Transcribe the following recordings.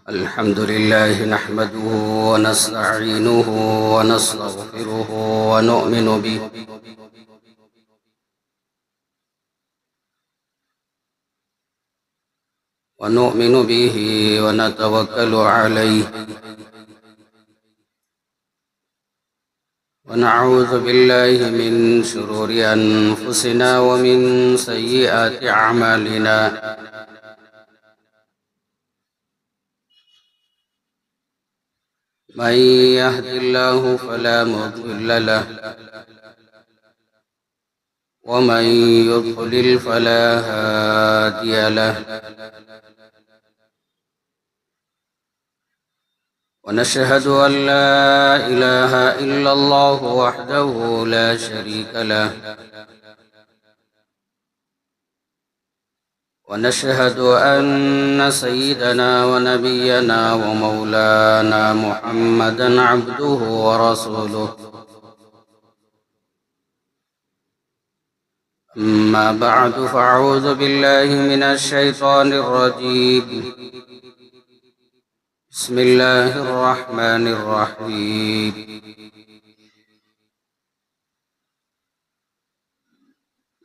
الحمد لله نحمده ونستعينه ونستغفره ونؤمن به ونتوكل عليه ونعوذ بالله من شرور أنفسنا ومن سيئات أعمالنا من يهد الله فلا مضل له ومن يضلل فلا هادي له ونشهد أن لا إله إلا الله وحده لا شريك له ونشهد أن سيدنا ونبينا ومولانا محمدا عبده ورسوله أما بعد فأعوذ بالله من الشيطان الرجيم بسم الله الرحمن الرحيم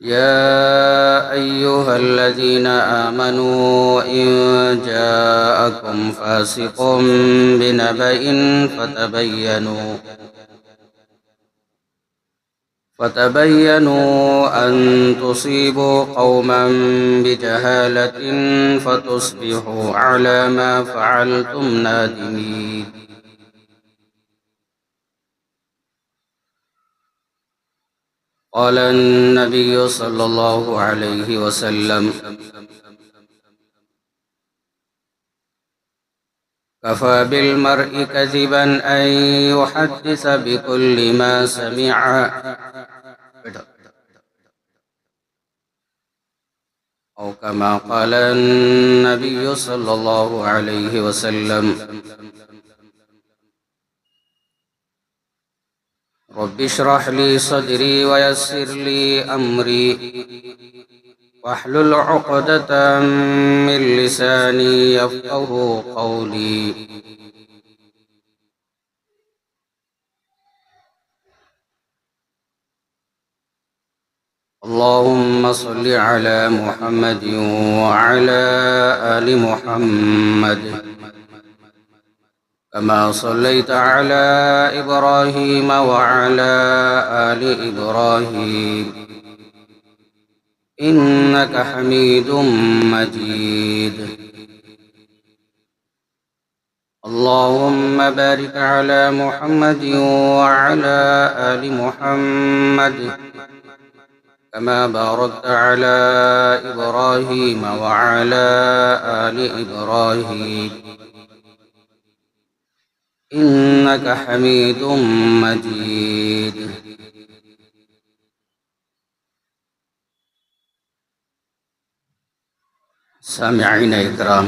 يا أيها الذين آمنوا إن جاءكم فاسق بنبأ فتبينوا أن تصيبوا قوما بجهالة فتصبحوا على ما فعلتم نادمين قال النبي صلى الله عليه وسلم كفى بالمرء كذبا أن يحدث بكل ما سمع أو كما قال النبي صلى الله عليه وسلم رب اشرح لي صدري ويسر لي أمري واحلل عقدة من لساني يفقه قولي اللهم صل على محمد وعلى آل محمد كما صليت على إبراهيم وعلى آل إبراهيم إنك حميد مجيد اللهم بارك على محمد وعلى آل محمد كما باركت على إبراهيم وعلى آل إبراهيم إنك حميد مجيد سامعين إكرام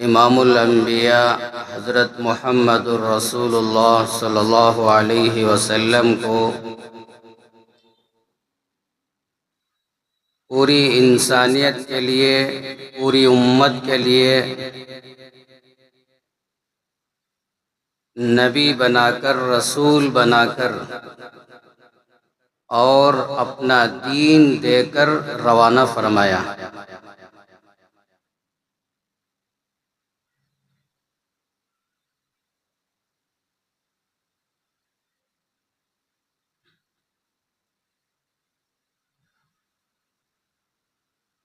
امام الانبیاء حضرت محمد الرسول اللہ صلی اللہ علیہ وسلم کو پوری انسانیت کے لیے، پوری امت کے لیے نبی بنا کر، رسول بنا کر اور اپنا دین دے کر روانہ فرمایا۔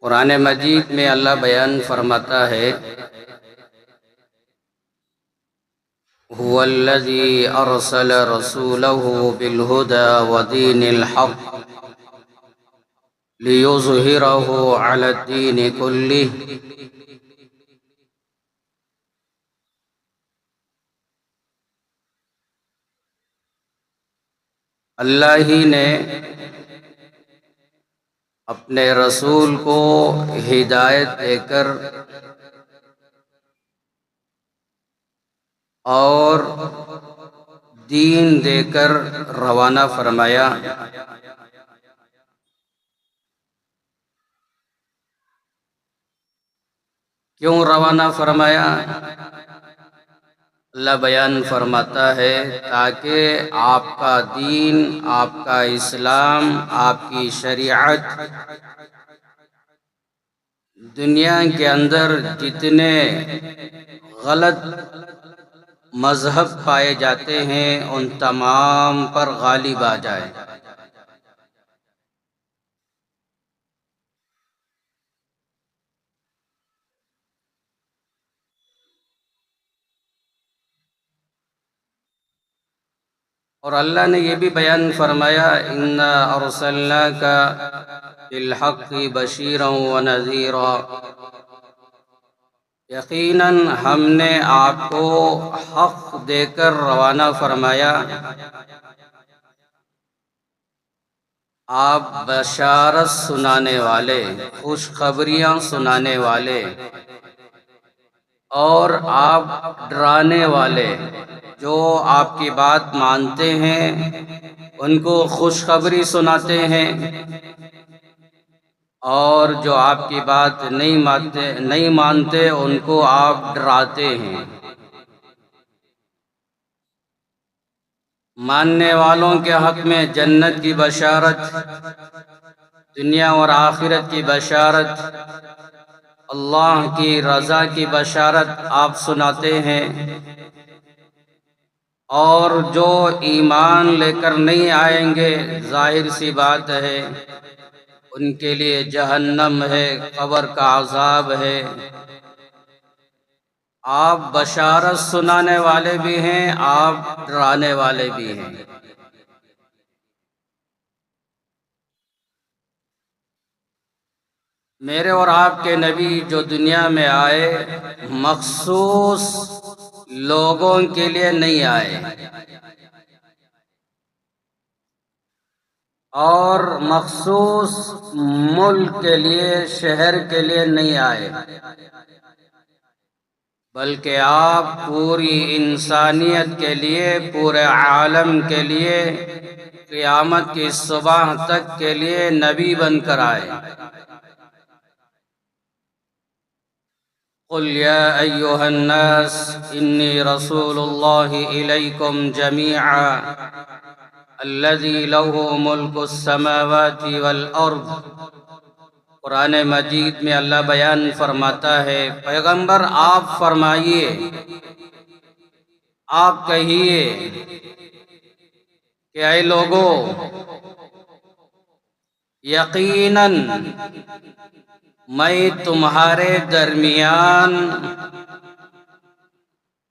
قرآن مجید میں اللہ بیان فرماتا ہے، هو الذی ارسل رسولہ بالہدى ودین الحق لیظہرہ علی الدین کلہ۔ اللہ ہی نے اپنے رسول کو ہدایت دے کر اور دین دے کر روانہ فرمایا۔ کیوں روانہ فرمایا؟ اللہ بیان فرماتا ہے تاکہ آپ کا دین، آپ کا اسلام، آپ کی شریعت دنیا کے اندر جتنے غلط مذہب پائے جاتے ہیں ان تمام پر غالب آ جائے۔ اور اللہ نے یہ بھی بیان فرمایا، اِنَّا أَرْسَلْنَاكَ بِالْحَقِّ بَشِيرًا وَنَذِيرًا، یقیناً ہم نے آپ کو حق دے کر روانہ فرمایا، آپ بشارت سنانے والے، خوشخبریاں سنانے والے اور آپ ڈرانے والے۔ جو آپ کی بات مانتے ہیں ان کو خوشخبری سناتے ہیں، اور جو آپ کی بات نہیں مانتے ان کو آپ ڈراتے ہیں۔ ماننے والوں کے حق میں جنت کی بشارت، دنیا اور آخرت کی بشارت، اللہ کی رضا کی بشارت آپ سناتے ہیں، اور جو ایمان لے کر نہیں آئیں گے ظاہر سی بات ہے ان کے لیے جہنم ہے، قبر کا عذاب ہے۔ آپ بشارت سنانے والے بھی ہیں، آپ ڈرانے والے بھی ہیں۔ میرے اور آپ کے نبی جو دنیا میں آئے مخصوص لوگوں کے لیے نہیں آئے، اور مخصوص ملک کے لیے، شہر کے لیے نہیں آئے، بلکہ آپ پوری انسانیت کے لیے، پورے عالم کے لیے، قیامت کی صبح تک کے لیے نبی بن کر آئے۔ قل یا ایھا الناس انی رسول اللہ الیکم جمیعا الذی لہ ملک السماوات والارض۔ قرآن مجید میں اللہ بیان فرماتا ہے، پیغمبر آپ فرمائیے، آپ کہیے کہ اے لوگو، یقیناً میں تمہارے درمیان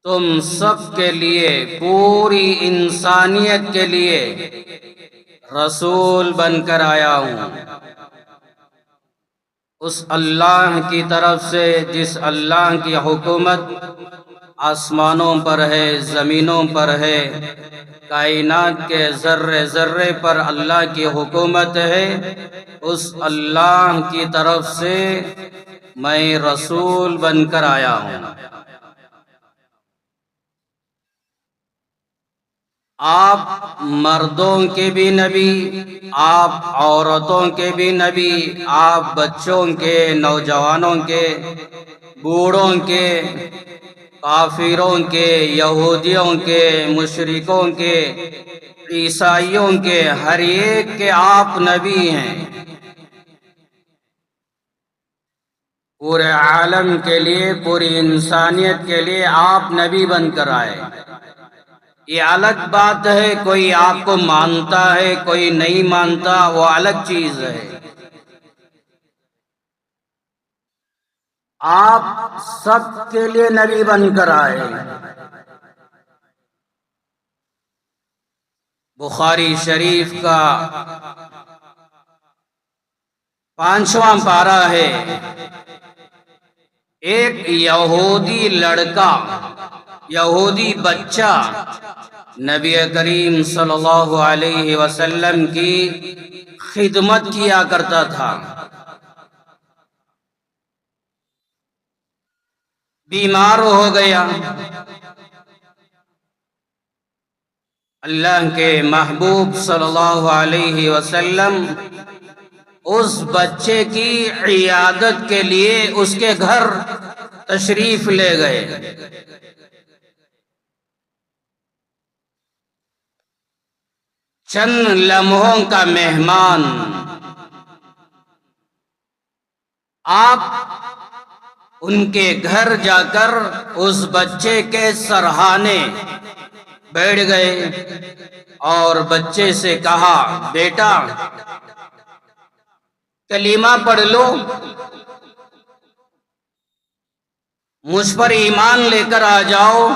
تم سب کے لیے، پوری انسانیت کے لیے رسول بن کر آیا ہوں، اس اللہ کی طرف سے جس اللہ کی حکومت آسمانوں پر ہے، زمینوں پر ہے، کائنات کے ذرے ذرے پر اللہ کی حکومت ہے، اس اللہ کی طرف سے میں رسول بن کر آیا ہوں۔ آپ مردوں کے بھی نبی، آپ عورتوں کے بھی نبی، آپ بچوں کے، نوجوانوں کے، بوڑھوں کے، کافروں کے، یہودیوں کے، مشرکوں کے، عیسائیوں کے، ہر ایک کے آپ نبی ہیں۔ پورے عالم کے لیے، پوری انسانیت کے لیے آپ نبی بن کر آئے۔ یہ الگ بات ہے، کوئی آپ کو مانتا ہے، کوئی نہیں مانتا، وہ الگ چیز ہے۔ آپ سب کے لیے نبی بن کر آئے۔ بخاری شریف کا 5واں پارہ ہے۔ ایک یہودی لڑکا، یہودی بچہ نبی کریم صلی اللہ علیہ وسلم کی خدمت کیا کرتا تھا۔ بیمار ہو گیا۔ اللہ کے محبوب صلی اللہ علیہ وسلم اس بچے کی عیادت کے لیے اس کے گھر تشریف لے گئے۔ چند لمحوں کا مہمان، آپ ان کے گھر جا کر اس بچے کے سرہانے بیٹھ گئے اور بچے سے کہا، بیٹا کلمہ پڑھ لو، مجھ پر ایمان لے کر آ جاؤ۔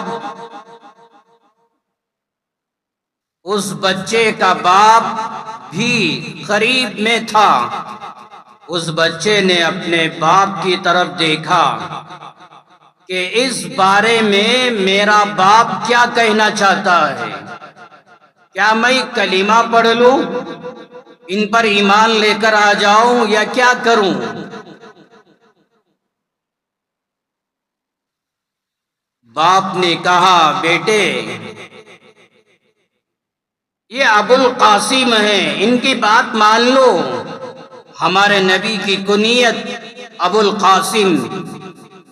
اس بچے کا باپ بھی قریب میں تھا۔ اس بچے نے اپنے باپ کی طرف دیکھا کہ اس بارے میں میرا باپ کیا کہنا چاہتا ہے، کیا میں کلمہ پڑھ لوں، ان پر ایمان لے کر آ جاؤں، یا کیا کروں؟ باپ نے کہا، بیٹے یہ ابو القاسم ہیں، ان کی بات مان لو۔ ہمارے نبی کی کنیت ابو القاسم،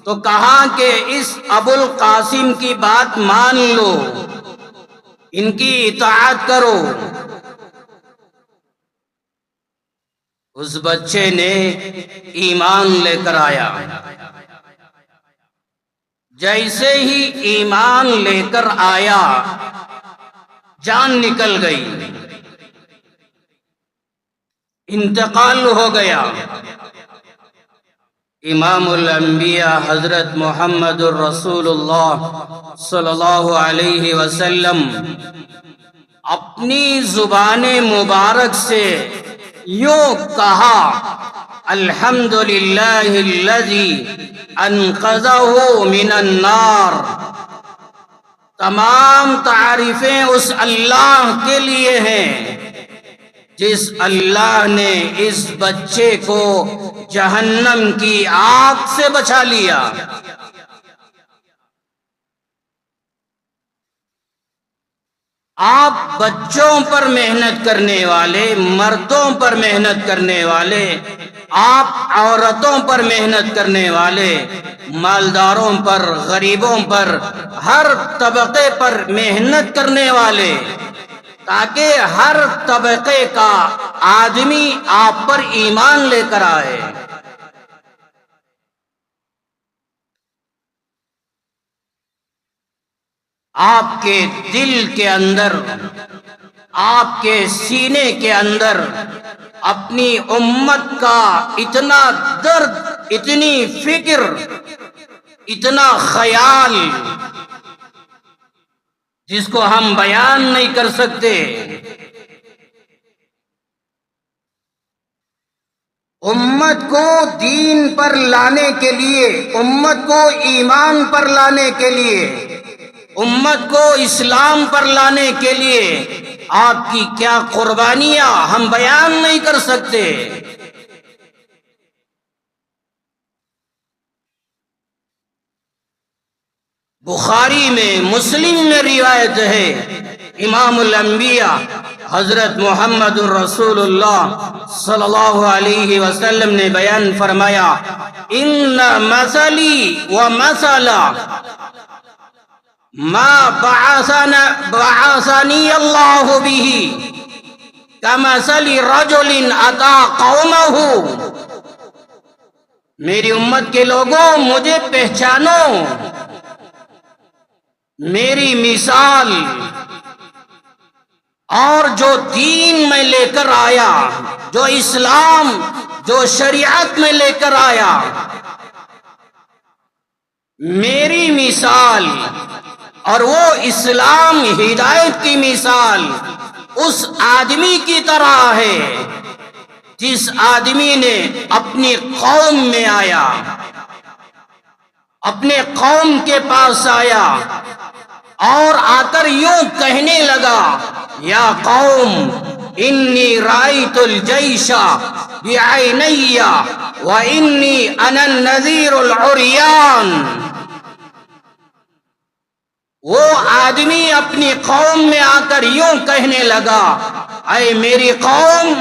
تو کہا کہ اس ابو القاسم کی بات مان لو، ان کی اطاعت کرو۔ اس بچے نے ایمان لے کر آیا۔ جیسے ہی ایمان لے کر آیا، جان نکل گئی، انتقال ہو گیا۔ امام الانبیاء حضرت محمد الرسول اللہ صلی اللہ علیہ وسلم اپنی زبان مبارک سے یوں کہا، الحمدللہ الذی انقذہ من النار۔ تمام تعریفیں اس اللہ کے لیے ہیں جس اللہ نے اس بچے کو جہنم کی آگ سے بچا لیا۔ آپ بچوں پر محنت کرنے والے، مردوں پر محنت کرنے والے، آپ عورتوں پر محنت کرنے والے، مالداروں پر، غریبوں پر، ہر طبقے پر محنت کرنے والے، تاکہ ہر طبقے کا آدمی آپ پر ایمان لے کر آئے۔ آپ کے دل کے اندر، آپ کے سینے کے اندر اپنی امت کا اتنا درد، اتنی فکر، اتنا خیال جس کو ہم بیان نہیں کر سکتے۔ امت کو دین پر لانے کے لیے، امت کو ایمان پر لانے کے لیے، امت کو اسلام پر لانے کے لیے آپ کی کیا قربانیاں ہم بیان نہیں کر سکتے۔ بخاری میں، مسلم میں روایت ہے، امام الانبیاء حضرت محمد الرسول اللہ صلی اللہ علیہ وسلم نے بیان فرمایا، ان مثلی و مثل ما بعثنی اللہ به کمثل رجل اتی قومہ۔ میری امت کے لوگوں مجھے پہچانو، میری مثال اور جو دین میں لے کر آیا، جو اسلام، جو شریعت میں لے کر آیا، میری مثال اور وہ اسلام ہدایت کی مثال اس آدمی کی طرح ہے جس آدمی نے اپنی قوم میں آیا، اپنے قوم کے پاس آیا اور آ کر یوں کہنے لگا، یا قوم انی رأیت الجیش بعینی وانی انا النذیر العریان۔ وہ آدمی اپنی قوم میں آ کر یوں کہنے لگا، اے میری قوم،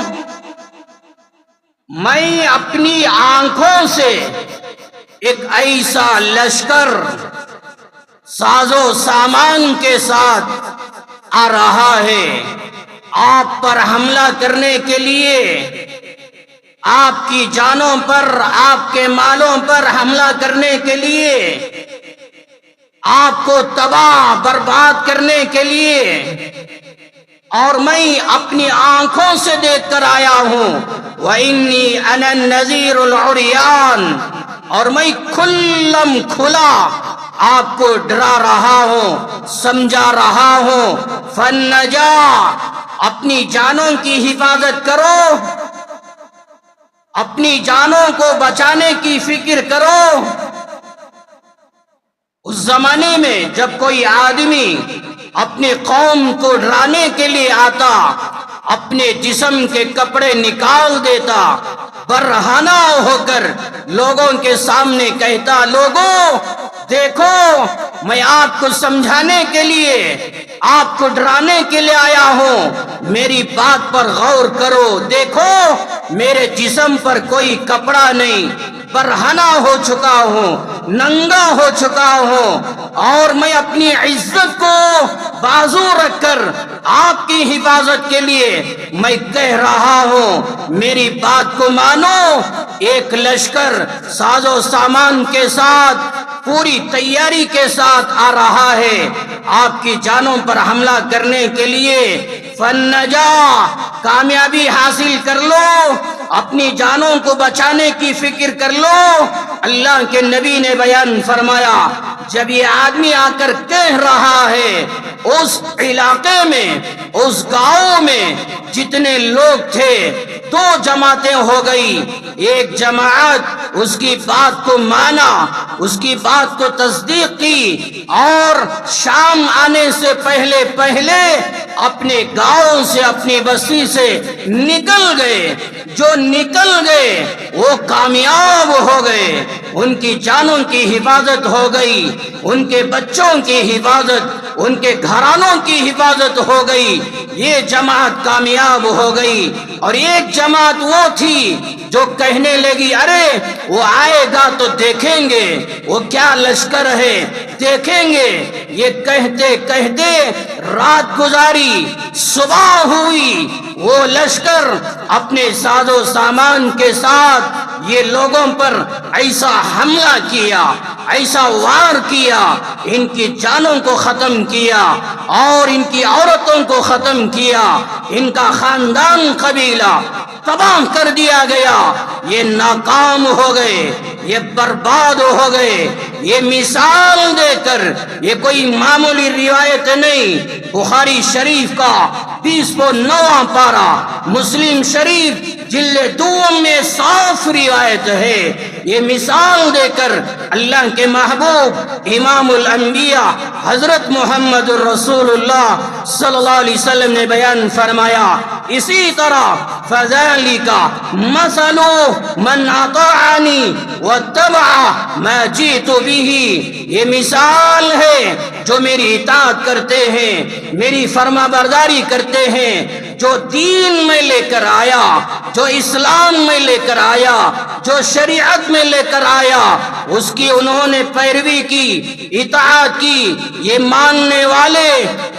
میں اپنی آنکھوں سے ایک ایسا لشکر ساز و سامان کے ساتھ آ رہا ہے آپ پر حملہ کرنے کے لیے، آپ کی جانوں پر، آپ کے مالوں پر حملہ کرنے کے لیے، آپ کو تباہ برباد کرنے کے لیے، اور میں اپنی آنکھوں سے دیکھ کر آیا ہوں، وَإِنِّي أَنَا النَّذِيرُ الْعُرْيَانُ، اور میں کھلم کھلا آپ کو ڈرا رہا ہوں، سمجھا رہا ہوں۔ فَالنَّجَاةُ، اپنی جانوں کی حفاظت کرو، اپنی جانوں کو بچانے کی فکر کرو۔ اس زمانے میں جب کوئی آدمی اپنی قوم کو ڈرانے کے لیے آتا، اپنے جسم کے کپڑے نکال دیتا، برہنہ ہو کر لوگوں کے سامنے کہتا، لوگوں دیکھو میں آپ کو سمجھانے کے لیے، آپ کو ڈرانے کے لیے آیا ہوں، میری بات پر غور کرو، دیکھو میرے جسم پر کوئی کپڑا نہیں، برہنہ ہو چکا ہوں، ننگا ہو چکا ہوں، اور میں اپنی عزت کو بازو رکھ کر آپ کی حفاظت کے لیے میں کہہ رہا ہوں، میری بات کو مانو۔ ایک لشکر ساز و سامان کے ساتھ، پوری تیاری کے ساتھ آ رہا ہے آپ کی جانوں پر حملہ کرنے کے لیے۔ فَالنَّجَاةُ، کامیابی حاصل کر لو، اپنی جانوں کو بچانے کی فکر کر لو۔ اللہ کے نبی نے بیان فرمایا، جب یہ آدمی آ کر کہہ رہا ہے، اس علاقے میں، اس گاؤں میں جتنے لوگ تھے، دو جماعتیں ہو گئی۔ ایک جماعت اس کی بات کو مانا، اس کی بات کو تصدیق کی، اور شام آنے سے پہلے پہلے اپنے گاؤں سے، اپنی بستی سے نکل گئے۔ جو نکل گئے وہ کامیاب ہو گئے، ان کی جانوں کی حفاظت ہو گئی، ان کے بچوں کی حفاظت، ان کے گھرانوں کی حفاظت ہو گئی، یہ جماعت کامیاب ہو گئی۔ اور ایک جماعت وہ تھی جو کہنے لگی، ارے وہ آئے گا تو دیکھیں گے وہ کیا لشکر ہے، دیکھیں گے۔ یہ کہتے کہتے رات گزاری، صبح ہوئی، وہ لشکر اپنے ساز و سامان کے ساتھ یہ لوگوں پر ایسا حملہ کیا، ایسا وار کیا، ان کی جانوں کو ختم کیا اور ان کی عورتوں کو ختم کیا، ان کا خاندان قبیلہ تباہ کر دیا گیا۔ یہ ناکام ہو گئے، یہ برباد ہو گئے۔ یہ مثال دے کر، یہ کوئی معمولی روایت نہیں، بخاری شریف کا 20واں پارہ، مسلم شریف جلد 2 میں صاف روایت ہے۔ یہ مثال دے کر اللہ کے محبوب امام الانبیاء حضرت محمد الرسول اللہ صلی اللہ علیہ وسلم نے بیان فرمایا، اسی طرح فذلک مثل من اطاعنی واتبع ما جئت بہ، یہ مثال ہے جو میری اطاعت کرتے ہیں، میری فرما برداری کرتے ہیں، جو دین میں لے کر آیا، جو اسلام میں لے کر آیا، جو شریعت میں لے کر آیا، اس کی انہوں نے پیروی کی، اطاعت کی، یہ ماننے والے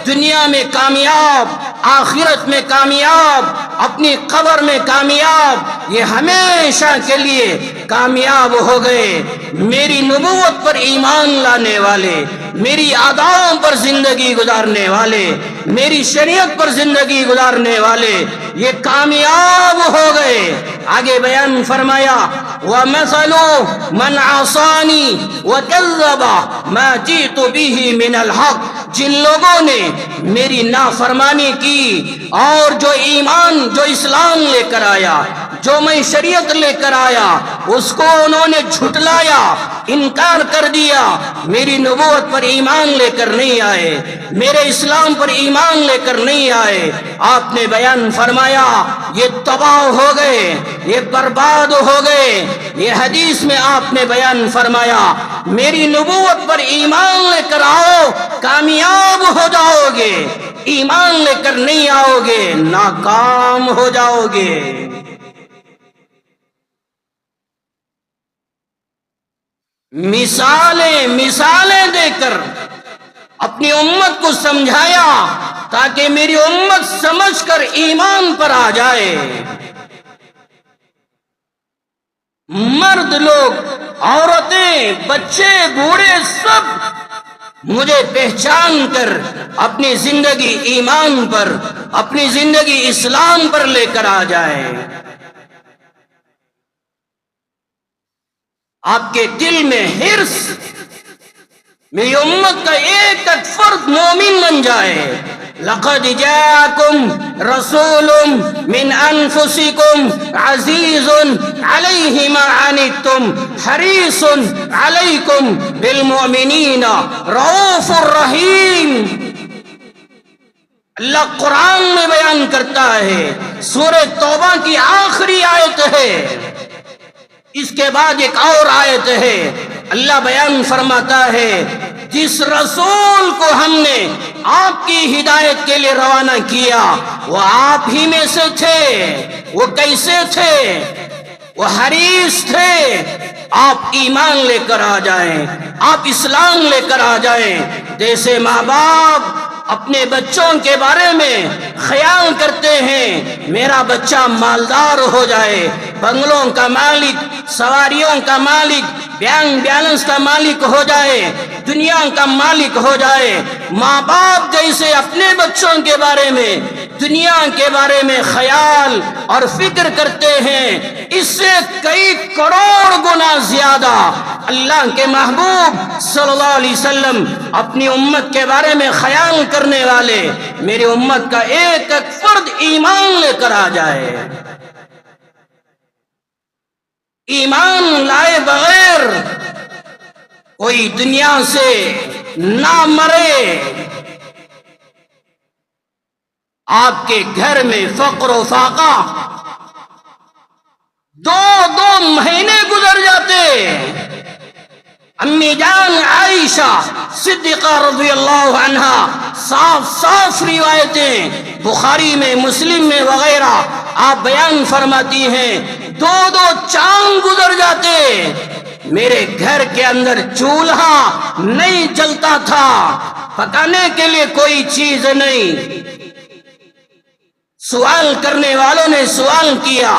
دنیا میں کامیاب، آخرت میں کامیاب، اپنی قبر میں کامیاب، یہ ہمیشہ کے لیے کامیاب ہو گئے۔ میری نبوت پر ایمان لانے والے، میری اعداؤں پر زندگی گزارنے والے، میری شریعت پر زندگی گزارنے والے یہ کامیاب ہو گئے۔ آگے بیان فرمایا وَمَثَلُ مَنْ عَصَانِي وَكَذَّبَ مَا جِئْتُ بِهِ مِنَ الْحَقِّ، جن لوگوں نے میری نافرمانی کی اور جو ایمان، جو اسلام لے کر آیا، جو میں شریعت لے کر آیا، اس کو انہوں نے جھٹلایا، انکار کر دیا، میری نبوت پر ایمان لے کر نہیں آئے، میرے اسلام پر ایمان لے کر نہیں آئے، آپ نے بیان فرمایا یہ تباہ ہو گئے، یہ برباد ہو گئے۔ یہ حدیث میں آپ نے بیان فرمایا میری نبوت پر ایمان لے کر آؤ کامیاب ہو جاؤ گے، ایمان لے کر نہیں آؤ گے ناکام ہو جاؤ گے۔ مثالیں دے کر اپنی امت کو سمجھایا تاکہ میری امت سمجھ کر ایمان پر آ جائے۔ مرد لوگ، عورتیں، بچے، بوڑھے سب مجھے پہچان کر اپنی زندگی ایمان پر، اپنی زندگی اسلام پر لے کر آ جائے۔ آپ کے دل میں حرص میری امت کا ایک ایک فرد مومن بن جائے۔ لقد جاءكم رسول من انفسكم عزيز عليه ما عنتم حريص عليكم بالمؤمنين رؤوف رحيم۔ اللہ قرآن میں بیان کرتا ہے، سورہ توبہ کی آخری آیت ہے، اس کے بعد ایک اور آیت ہے، اللہ بیان فرماتا ہے جس رسول کو ہم نے آپ کی ہدایت کے لیے روانہ کیا وہ آپ ہی میں سے تھے۔ وہ کیسے تھے؟ وہ حریص تھے آپ ایمان لے کر آ جائیں، آپ اسلام لے کر آ جائیں۔ جیسے ماں باپ اپنے بچوں کے بارے میں خیال کرتے ہیں میرا بچہ مالدار ہو جائے، بنگلوں کا مالک، سواریوں کا مالک، بینک بیلنس کا مالک ہو جائے، دنیا کا مالک ہو جائے۔ ماں باپ جیسے اپنے بچوں کے بارے میں، دنیا کے بارے میں خیال اور فکر کرتے ہیں، اس سے کئی کروڑ گنا زیادہ اللہ کے محبوب صلی اللہ علیہ وسلم اپنی امت کے بارے میں خیال کرنے والے میری امت کا ایک ایک فرد ایمان لے کر آ جائے۔ ایمان لائے بغیر کوئی دنیا سے نہ مرے۔ آپ کے گھر میں فقر و فاقہ دو مہینے گزر جاتے۔ امی جان عائشہ صدیقہ رضی اللہ عنہا صاف روایتیں بخاری میں، مسلم میں وغیرہ آپ بیان فرماتی ہیں، دو چاند گزر جاتے، میرے گھر کے اندر چولہا نہیں جلتا تھا، پکانے کے لیے کوئی چیز نہیں۔ سوال کرنے والوں نے سوال کیا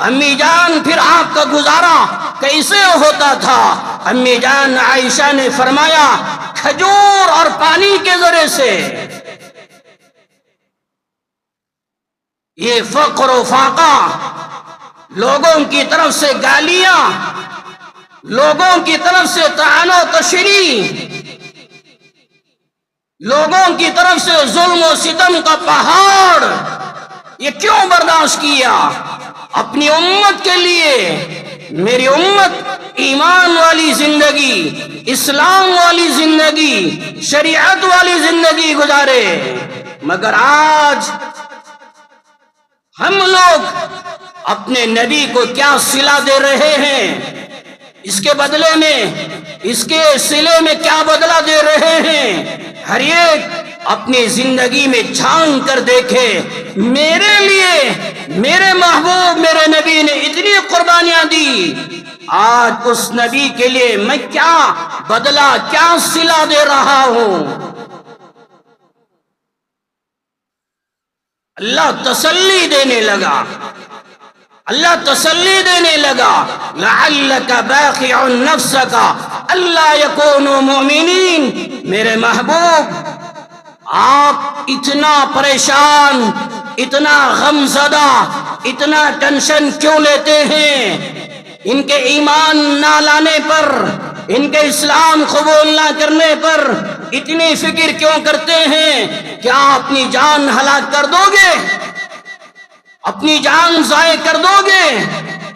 امی جان پھر آپ کا گزارا کیسے ہوتا تھا؟ امی جان عائشہ نے فرمایا کھجور اور پانی کے ذریعے سے۔ یہ فقر و فاقہ، لوگوں کی طرف سے گالیاں، لوگوں کی طرف سے طعن و تشریح، لوگوں کی طرف سے ظلم و ستم کا پہاڑ، یہ کیوں برداشت کیا؟ اپنی امت کے لیے میری امت ایمان والی زندگی، اسلام والی زندگی، شریعت والی زندگی گزارے۔ مگر آج ہم لوگ اپنے نبی کو کیا صلہ دے رہے ہیں، اس کے بدلے میں، اس کے صلے میں کیا بدلہ دے رہے ہیں، ہر ایک اپنی زندگی میں جھانک کر دیکھے۔ میرے لیے میرے محبوب میرے نبی نے اتنی قربانیاں دی، آج اس نبی کے لیے میں کیا بدلہ، کیا صلہ دے رہا ہوں۔ اللہ تسلی دینے لگا، اللہ تسلی دینے لگا، لعلک باخع نفسک الا یکونوا مؤمنین۔ میرے محبوب، آپ اتنا پریشان، اتنا غمزدہ، اتنا ٹینشن کیوں لیتے ہیں؟ ان کے ایمان نہ لانے پر، ان کے اسلام قبول نہ کرنے پر اتنی فکر کیوں کرتے ہیں؟ کیا اپنی جان ہلاک کر دو گے؟ اپنی جان ضائع کر دو گے؟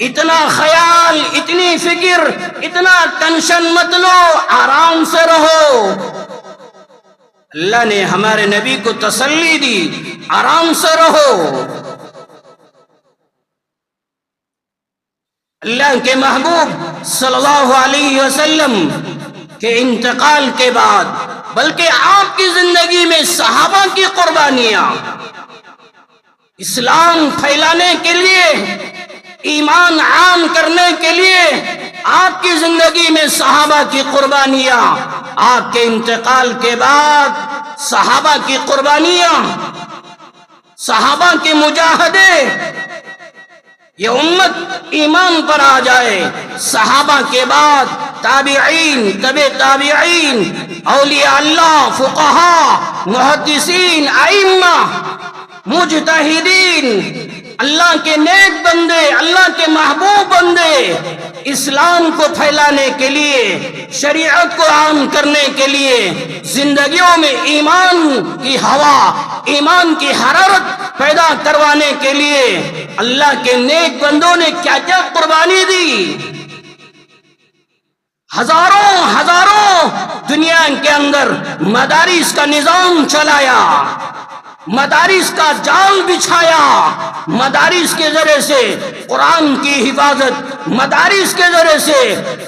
اتنا خیال، اتنی فکر، اتنا ٹینشن مت لو، آرام سے رہو۔ اللہ نے ہمارے نبی کو تسلی دی، آرام سے رہو۔ اللہ کے محبوب صلی اللہ علیہ وسلم کے انتقال کے بعد، بلکہ آپ کی زندگی میں صحابہ کی قربانیاں، اسلام پھیلانے کے لیے، ایمان عام کرنے کے لیے آپ کی زندگی میں صحابہ کی قربانیاں، آپ کے انتقال کے بعد صحابہ کی قربانیاں، صحابہ کے مجاہدے، یہ امت ایمان پر آ جائے۔ صحابہ کے بعد تابعین، تبع تابعین، اولیاء اللہ، فقہاء، محدثین، ائمہ، مجتہدین، اللہ کے نیک بندے، اللہ کے محبوب بندے، اسلام کو پھیلانے کے لیے، شریعت کو عام کرنے کے لیے، زندگیوں میں ایمان کی ہوا، ایمان کی حرارت پیدا کروانے کے لیے اللہ کے نیک بندوں نے کیا کیا قربانی دی۔ ہزاروں دنیا کے اندر مدارس کا نظام چلایا، مدارس کا جال بچھایا، مدارس کے ذریعے سے قرآن کی حفاظت، مدارس کے ذریعے سے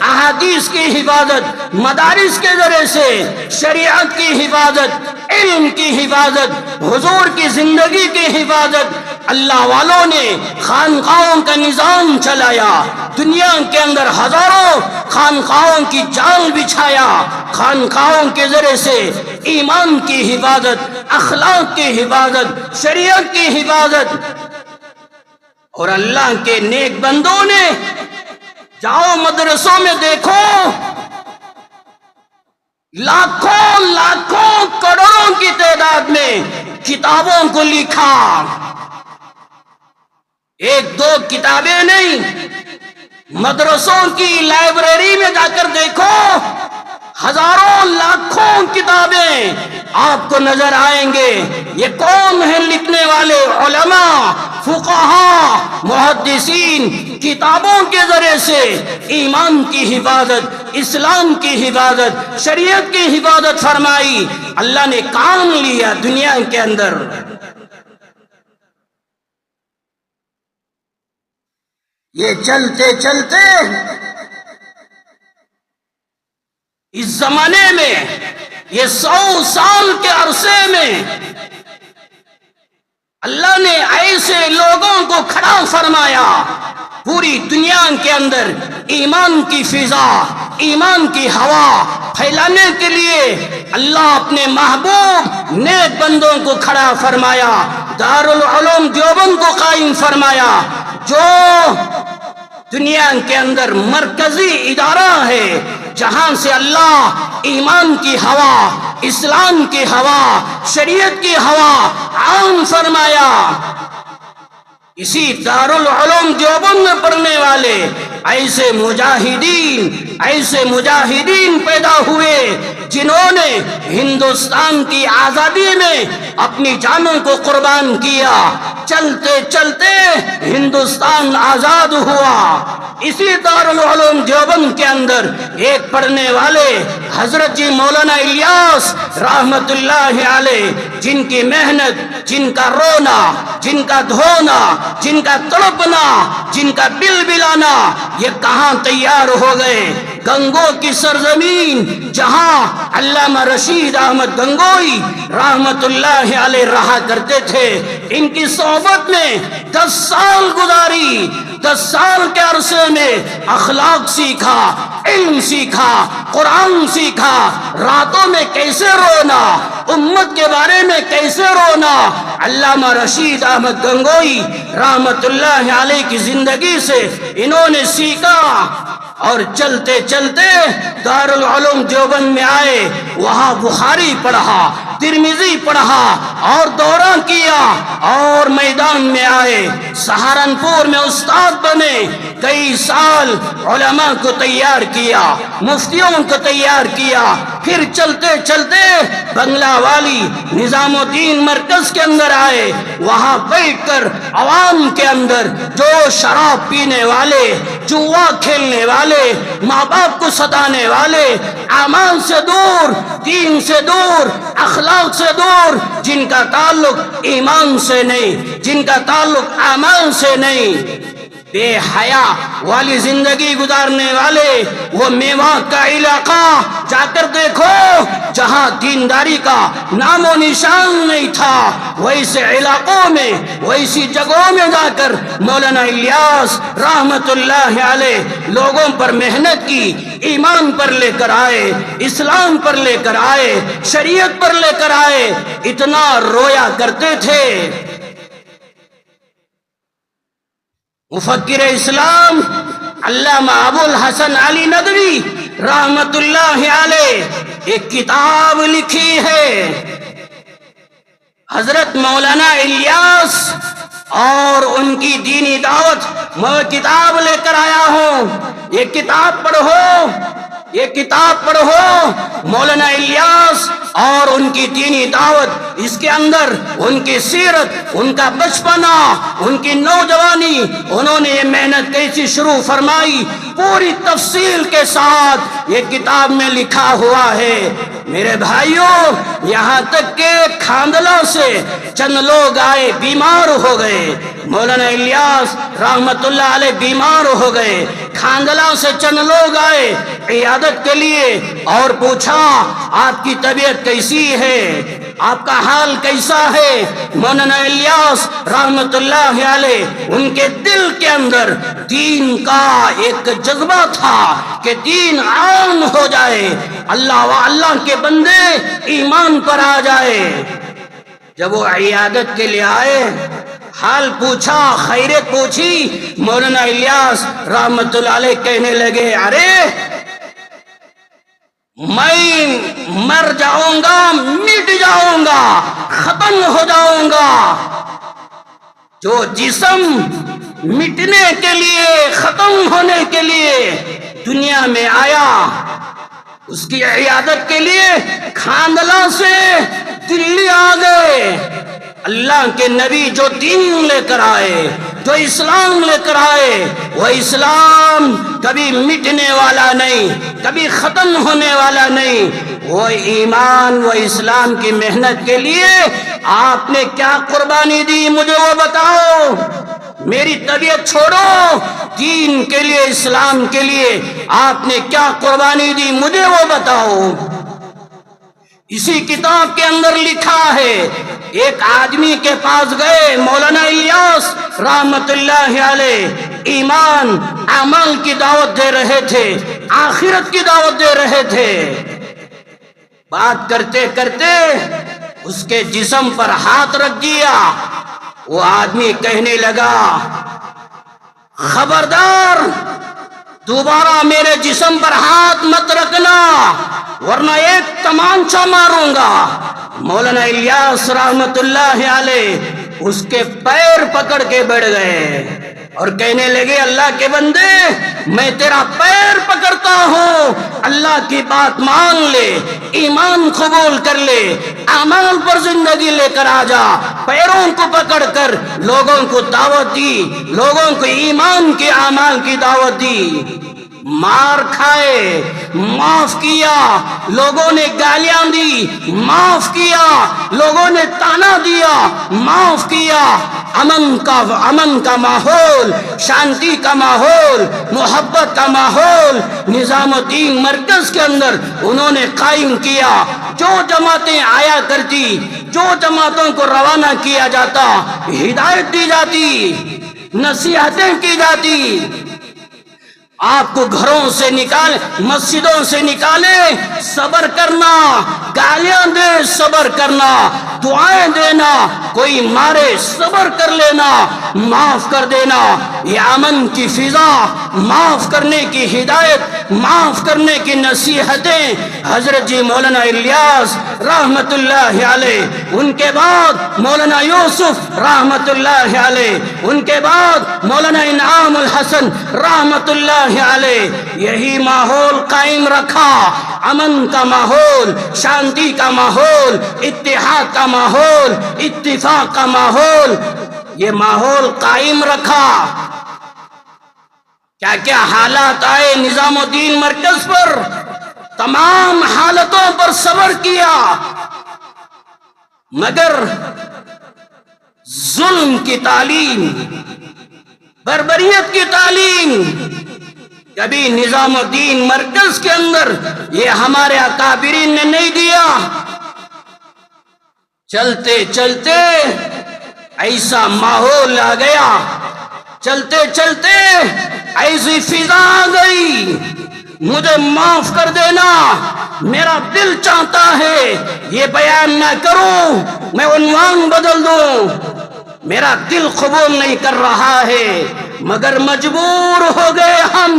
احادیث کی حفاظت، مدارس کے ذریعے سے شریعت کی حفاظت، علم کی حفاظت، حضور کی زندگی کی حفاظت۔ اللہ والوں نے خانقاہوں کا نظام چلایا، دنیا کے اندر ہزاروں خانقاہوں کی جال بچھایا، خانقاہوں کے ذریعے سے ایمان کی حفاظت، اخلاق کی حفاظت، شریعت کی حفاظت۔ اور اللہ کے نیک بندوں نے، جاؤ مدرسوں میں دیکھو، لاکھوں کروڑوں کی تعداد میں کتابوں کو لکھا، ایک دو کتابیں نہیں، مدرسوں کی لائبریری میں جا کر دیکھو، ہزاروں لاکھوں کتابیں آپ کو نظر آئیں گے۔ یہ کون ہیں لکھنے والے؟ علماء، فقہاء، محدثین، کتابوں کے ذریعے سے ایمان کی حفاظت، اسلام کی حفاظت، شریعت کی حفاظت فرمائی۔ اللہ نے کام لیا دنیا کے اندر۔ یہ چلتے چلتے اس زمانے میں، یہ 100 سال کے عرصے میں اللہ نے ایسے لوگوں کو کھڑا فرمایا پوری دنیا کے اندر ایمان کی فضا، ایمان کی ہوا پھیلانے کے لیے اللہ اپنے محبوب نیک بندوں کو کھڑا فرمایا، دارالعلوم دیوبند کو قائم فرمایا، جو دنیا کے اندر مرکزی ادارہ ہے جہاں سے اللہ ایمان کی ہوا، اسلام کی ہوا، شریعت کی ہوا عام فرمایا۔ اسی دارالعلوم دیوبند میں پڑھنے والے ایسے مجاہدین پیدا ہوئے جنہوں نے ہندوستان کی آزادی میں اپنی جانوں کو قربان کیا۔ چلتے چلتے ہندوستان آزاد ہوا۔ اسی دارالعلوم دیوبند کے اندر ایک پڑھنے والے حضرت جی مولانا الیاس رحمت اللہ علیہ، جن کی محنت، جن کا رونا، جن کا دھونا، جن کا تڑپنا، جن کا بل بلانا، یہ کہاں تیار ہو گئے؟ گنگوں کی سرزمین جہاں علامہ رشید احمد گنگوئی رحمت اللہ علیہ رہا کرتے تھے، ان کی صحبت میں 10 سال گزاری۔ 10 سال کے عرصے میں اخلاق سیکھا، علم سیکھا، قرآن سیکھا، راتوں میں کیسے رونا، امت کے بارے میں کیسے رونا۔ علامہ رشید احمد گنگوئی رحمت اللہ علیہ کی زندگی سے انہوں نے سیکھا، اور چلتے چلتے دارالعلوم دیوبند میں آئے، وہاں بخاری پڑھا، ترمذی پڑھا اور دورہ کیا، اور میدان میں آئے، سہارنپور میں استاد بنے، کئی سال علماء کو تیار کیا، مفتیوں کو تیار کیا، پھر چلتے چلتے بنگلہ والی نظام الدین مرکز کے اندر آئے، وہاں بیٹھ کر عوام کے اندر جو شراب پینے والے، جوا کھیلنے والے، ماں باپ کو ستانے والے، اعمال سے دور، دین سے دور، اخلاق سے دور، جن کا تعلق ایمان سے نہیں، جن کا تعلق اعمال سے نہیں، بے حیا والی زندگی گزارنے والے، وہ میوات کا علاقہ جا کر دیکھو جہاں دینداری کا نام و نشان نہیں تھا، ویسے علاقوں میں، ویسی جگہوں میں جا کر مولانا الیاس رحمت اللہ علیہ لوگوں پر محنت کی، ایمان پر لے کر آئے، اسلام پر لے کر آئے، شریعت پر لے کر آئے، اتنا رویا کرتے تھے۔ مفکر اسلام علامہ ابو الحسن علی ندوی رحمت اللہ علیہ ایک کتاب لکھی ہے، حضرت مولانا الیاس اور ان کی دینی دعوت، میں کتاب لے کر آیا ہوں، یہ کتاب پڑھو، یہ کتاب پڑھو، مولانا الیاس اور ان کی دینی دعوت، اس کے اندر ان کی سیرت، ان کا بچپنا، ان کی نوجوانی، انہوں نے یہ محنت کیسی شروع فرمائی، پوری تفصیل کے ساتھ یہ کتاب میں لکھا ہوا ہے۔ میرے بھائیوں، یہاں تک کہ کھاندلا سے چند لوگ آئے، بیمار ہو گئے، مولانا الیاس رحمت اللہ علیہ بیمار ہو گئے، کھاندلا سے چند لوگ آئے عیادت کے لیے اور پوچھا آپ کی طبیعت کیسی ہے، آپ کا حال کیسا ہے؟ مولانا الیاس رحمت اللہ علیہ ان کے دل کے اندر دین کا ایک جذبہ تھا کہ دین عام ہو جائے، اللہ و اللہ کے بندے ایمان پر آ جائے۔ جب وہ عیادت کے لیے آئے، حال پوچھا، خیریت پوچھی، مولانا الیاس رحمت اللہ علیہ کہنے لگے، ارے میں مر جاؤں گا، مٹ جاؤں گا، ختم ہو جاؤں گا۔ جو جسم مٹنے کے لیے، ختم ہونے کے لیے دنیا میں آیا، اس کی عیادت کے لیے کھاندلا سے دلی آ گئے۔ اللہ کے نبی جو دین لے کر آئے، جو اسلام لے کر آئے، وہ اسلام کبھی مٹنے والا نہیں، کبھی ختم ہونے والا نہیں۔ وہ ایمان و اسلام کی محنت کے لیے آپ نے کیا قربانی دی، مجھے وہ بتاؤ۔ میری طبیعت چھوڑو، دین کے لیے، اسلام کے لیے آپ نے کیا قربانی دی، مجھے وہ بتاؤ۔ اسی کتاب کے اندر لکھا ہے، ایک آدمی کے پاس گئے، مولانا الیاس رحمت اللہ علیہ ایمان عمل کی دعوت دے رہے تھے، آخرت کی دعوت دے رہے تھے۔ بات کرتے کرتے اس کے جسم پر ہاتھ رکھ دیا، وہ آدمی کہنے لگا، خبردار دوبارہ میرے جسم پر ہاتھ مت رکھنا ورنہ ایک تمانچہ ماروں گا۔ مولانا الیاس رحمت اللہ علیہ اس کے پیر پکڑ کے بیٹھ گئے اور کہنے لگے، اللہ کے بندے میں تیرا پیر پکڑتا ہوں، اللہ کی بات مان لے، ایمان قبول کر لے، اعمال پر زندگی لے کر آ جا۔ پیروں کو پکڑ کر لوگوں کو دعوت دی، لوگوں کو ایمان کے اعمال کی دعوت دی۔ مار کھائے، معاف کیا، لوگوں نے گالیاں دی، معاف کیا، لوگوں نے تانا دیا، معاف کیا۔ امن کا ماحول، شانتی کا ماحول، محبت کا ماحول نظام الدین مرکز کے اندر انہوں نے قائم کیا۔ جو جماعتیں آیا کرتی، جو جماعتوں کو روانہ کیا جاتا، ہدایت دی جاتی، نصیحتیں کی جاتی، آپ کو گھروں سے نکال، مسجدوں سے نکالے، صبر کرنا، گالیاں دے صبر کرنا، دعائیں دینا، کوئی مارے صبر کر لینا، معاف کر دینا، یہ امن کی فضا، معاف کرنے کی ہدایت، معاف کرنے کی نصیحتیں حضرت جی مولانا الیاس رحمت اللہ علیہ، ان کے بعد مولانا یوسف رحمت اللہ علیہ، ان کے بعد مولانا انعام الحسن رحمت اللہ علیہ، یہی ماحول قائم رکھا، امن کا ماحول، شانتی کا ماحول، اتحاد کا ماحول، اتفاق کا ماحول، یہ ماحول قائم رکھا۔ کیا کیا حالات آئے نظام الدین مرکز پر، تمام حالتوں پر صبر کیا، مگر ظلم کی تعلیم، بربریت کی تعلیم کبھی نظام الدین مرکز کے اندر یہ ہمارے اکابرین نے نہیں دیا۔ چلتے چلتے ایسا ماحول آ گیا، چلتے چلتے ایسی فضا آ گئی، مجھے معاف کر دینا، میرا دل چاہتا ہے یہ بیان نہ کروں، میں عنوان بدل دوں، میرا دل قبول نہیں کر رہا ہے، مگر مجبور ہو گئے ہم۔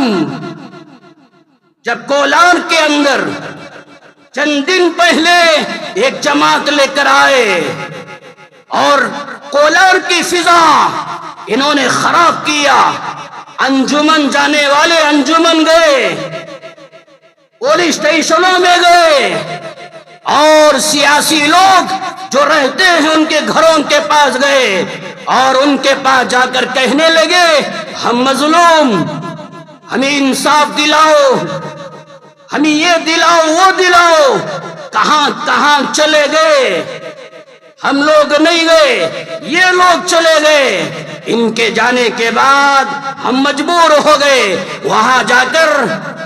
جب کولار کے اندر چند دن پہلے ایک جماعت لے کر آئے اور کولار کی فضا انہوں نے خراب کیا، انجمن جانے والے انجمن گئے، پولیس اسٹیشنوں میں گئے، اور سیاسی لوگ جو رہتے ہیں ان کے گھروں کے پاس گئے اور ان کے پاس جا کر کہنے لگے ہم مظلوم، ہمیں انصاف دلاؤ، ہمیں یہ دلاؤ وہ دلاؤ، کہاں کہاں چلے گئے، ہم لوگ نہیں گئے، یہ لوگ چلے گئے۔ ان کے جانے کے بعد ہم مجبور ہو گئے وہاں جا کر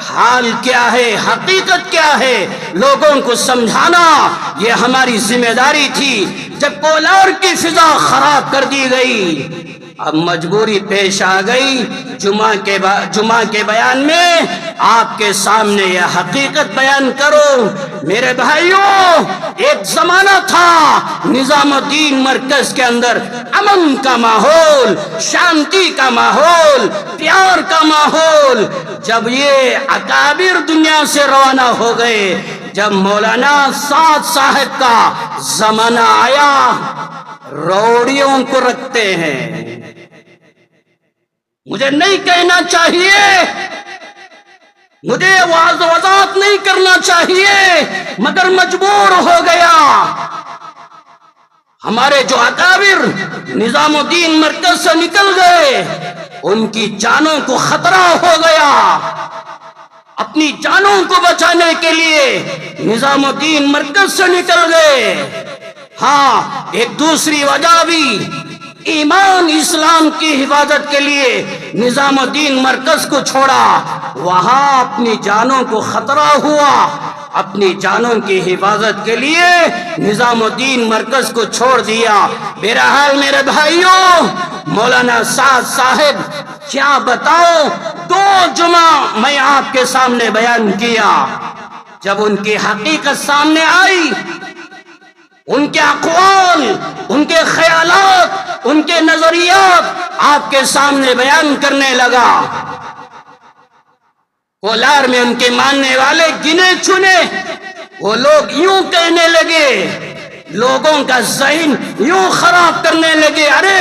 حال کیا ہے، حقیقت کیا ہے، لوگوں کو سمجھانا یہ ہماری ذمہ داری تھی۔ جب کولار کی فضا خراب کر دی گئی، اب مجبوری پیش آ گئی، جمعہ کے بیان میں آپ کے سامنے یہ حقیقت بیان کرو۔ میرے بھائیوں، ایک زمانہ تھا نظام الدین مرکز کے اندر امن کا ماحول، شانتی کا ماحول، پیار کا ماحول۔ جب یہ اکابر دنیا سے روانہ ہو گئے، جب مولانا سعد صاحب کا زمانہ آیا، روڑیوں کو رکھتے ہیں۔ مجھے نہیں کہنا چاہیے، مجھے وضاحت نہیں کرنا چاہیے، مگر مجبور ہو گیا۔ ہمارے جو اکابر نظام الدین مرکز سے نکل گئے، ان کی جانوں کو خطرہ ہو گیا۔ اپنی جانوں کو بچانے کے لیے نظام الدین مرکز سے نکل گئے۔ ہاں، ایک دوسری وجہ بھی، ایمان اسلام کی حفاظت کے لیے نظام الدین مرکز کو چھوڑا، وہاں اپنی جانوں کو خطرہ ہوا، اپنی جانوں کی حفاظت کے لیے نظام الدین مرکز کو چھوڑ دیا۔ بہرحال میرے بھائیوں، مولانا سعد صاحب کیا بتاؤ، 2 جمعہ میں آپ کے سامنے بیان کیا، جب ان کی حقیقت سامنے آئی، ان کے اقوال، ان کے خیالات، ان کے نظریات آپ کے سامنے بیان کرنے لگا۔ کولار میں ان کے ماننے والے گنے چنے، وہ لوگ یوں کہنے لگے، لوگوں کا ذہن یوں خراب کرنے لگے، ارے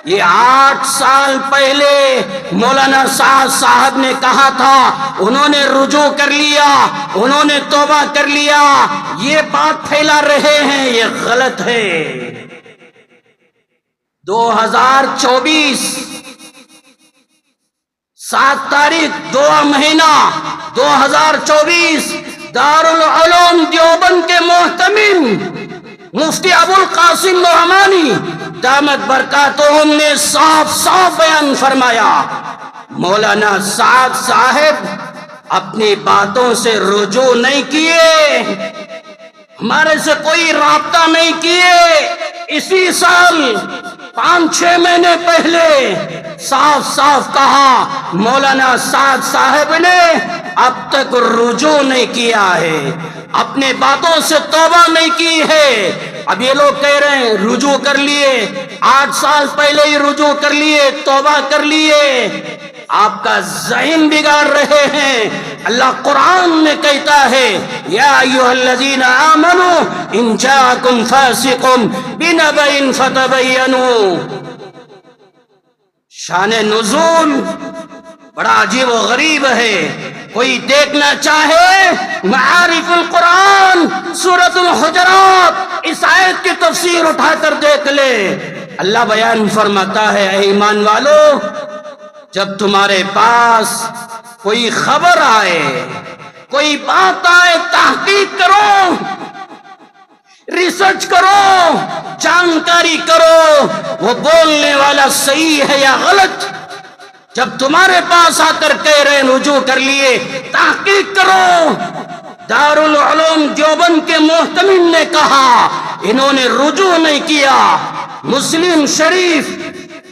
یہ 8 سال پہلے مولانا سعد صاحب نے کہا تھا، انہوں نے رجوع کر لیا، انہوں نے توبہ کر لیا، یہ بات پھیلا رہے ہیں، یہ غلط ہے۔ 2024 7 تاریخ 2 مہینہ 2024 دارالعلوم دیوبند کے محتمم مفتی ابوالقاسم نعمانی دامت برکاتہم نے صاف صاف بیان فرمایا، مولانا سعد صاحب اپنی باتوں سے رجوع نہیں کیے، ہمارے سے کوئی رابطہ نہیں کیے۔ اسی سال 5-6 مہینے پہلے صاف صاف کہا مولانا سعد صاحب نے اب تک رجوع نہیں کیا ہے، اپنے باتوں سے توبہ نہیں کی ہے۔ اب یہ لوگ کہہ رہے ہیں رجوع کر لیے، 8 سال پہلے ہی رجوع کر لیے، توبہ کر لیے، آپ کا ذہن بگاڑ رہے ہیں۔ اللہ قرآن میں کہتا ہے یا ایھا الذین آمنوا ان جاءکم فاسق بنبأ فتبینوا۔ شان نزول بڑا عجیب و غریب ہے، کوئی دیکھنا چاہے معارف القرآن سورۃ الحجرات اس آیت کی تفسیر اٹھا کر دیکھ لے۔ اللہ بیان فرماتا ہے اے ایمان والو، جب تمہارے پاس کوئی خبر آئے، کوئی بات آئے، تحقیق کرو، ریسرچ کرو، جانکاری کرو وہ بولنے والا صحیح ہے یا غلط۔ جب تمہارے پاس آ کر کہہ رہے رجوع کر لیے، تحقیق کرو۔ دارالعلوم دیوبند کے محتمم نے کہا انہوں نے رجوع نہیں کیا۔ مسلم شریف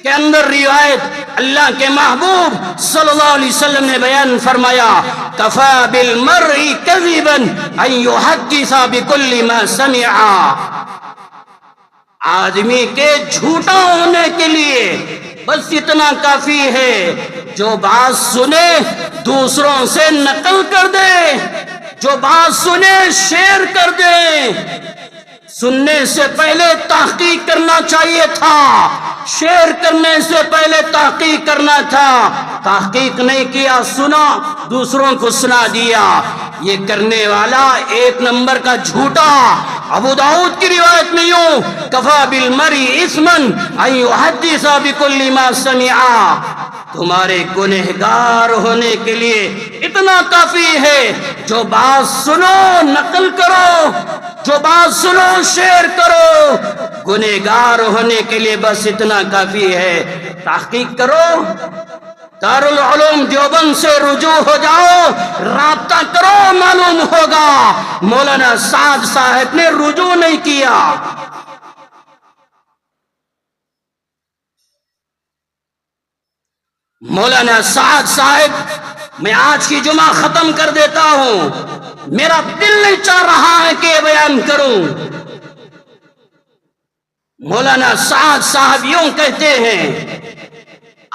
کے اندر روایت اللہ کے محبوب صلی اللہ علیہ وسلم نے بیان فرمایا کفا بالمرء کذبا ان یحدث بکل ما سمع۔ آدمی کے جھوٹا ہونے کے لیے بس اتنا کافی ہے جو بات سنے دوسروں سے نقل کر دے، جو بات سنے شیئر کر دے۔ سننے سے پہلے تحقیق کرنا چاہیے تھا، شیئر کرنے سے پہلے تحقیق کرنا تھا۔ تحقیق نہیں کیا، سنا دوسروں کو سنا دیا، یہ کرنے والا 1 نمبر کا جھوٹا۔ ابو داؤد کی روایت میں یوں کفا بالمرء اثما ان یحدث بکل ما سمع۔ تمہارے گنہگار ہونے کے لیے اتنا کافی ہے جو بات سنو نقل کرو، جو بات سنو شیئر کرو۔ گنہگار ہونے کے لیے بس اتنا کافی ہے، تحقیق کرو۔ دارالعلوم دیوبند سے رجوع ہو جاؤ، رابطہ کرو، معلوم ہوگا مولانا سعد صاحب نے رجوع نہیں کیا۔ مولانا سعد صاحب، میں آج کی جمعہ ختم کر دیتا ہوں، میرا دل نہیں چاہ رہا ہے کہ یہ بیان کروں۔ مولانا سعد صاحب یوں کہتے ہیں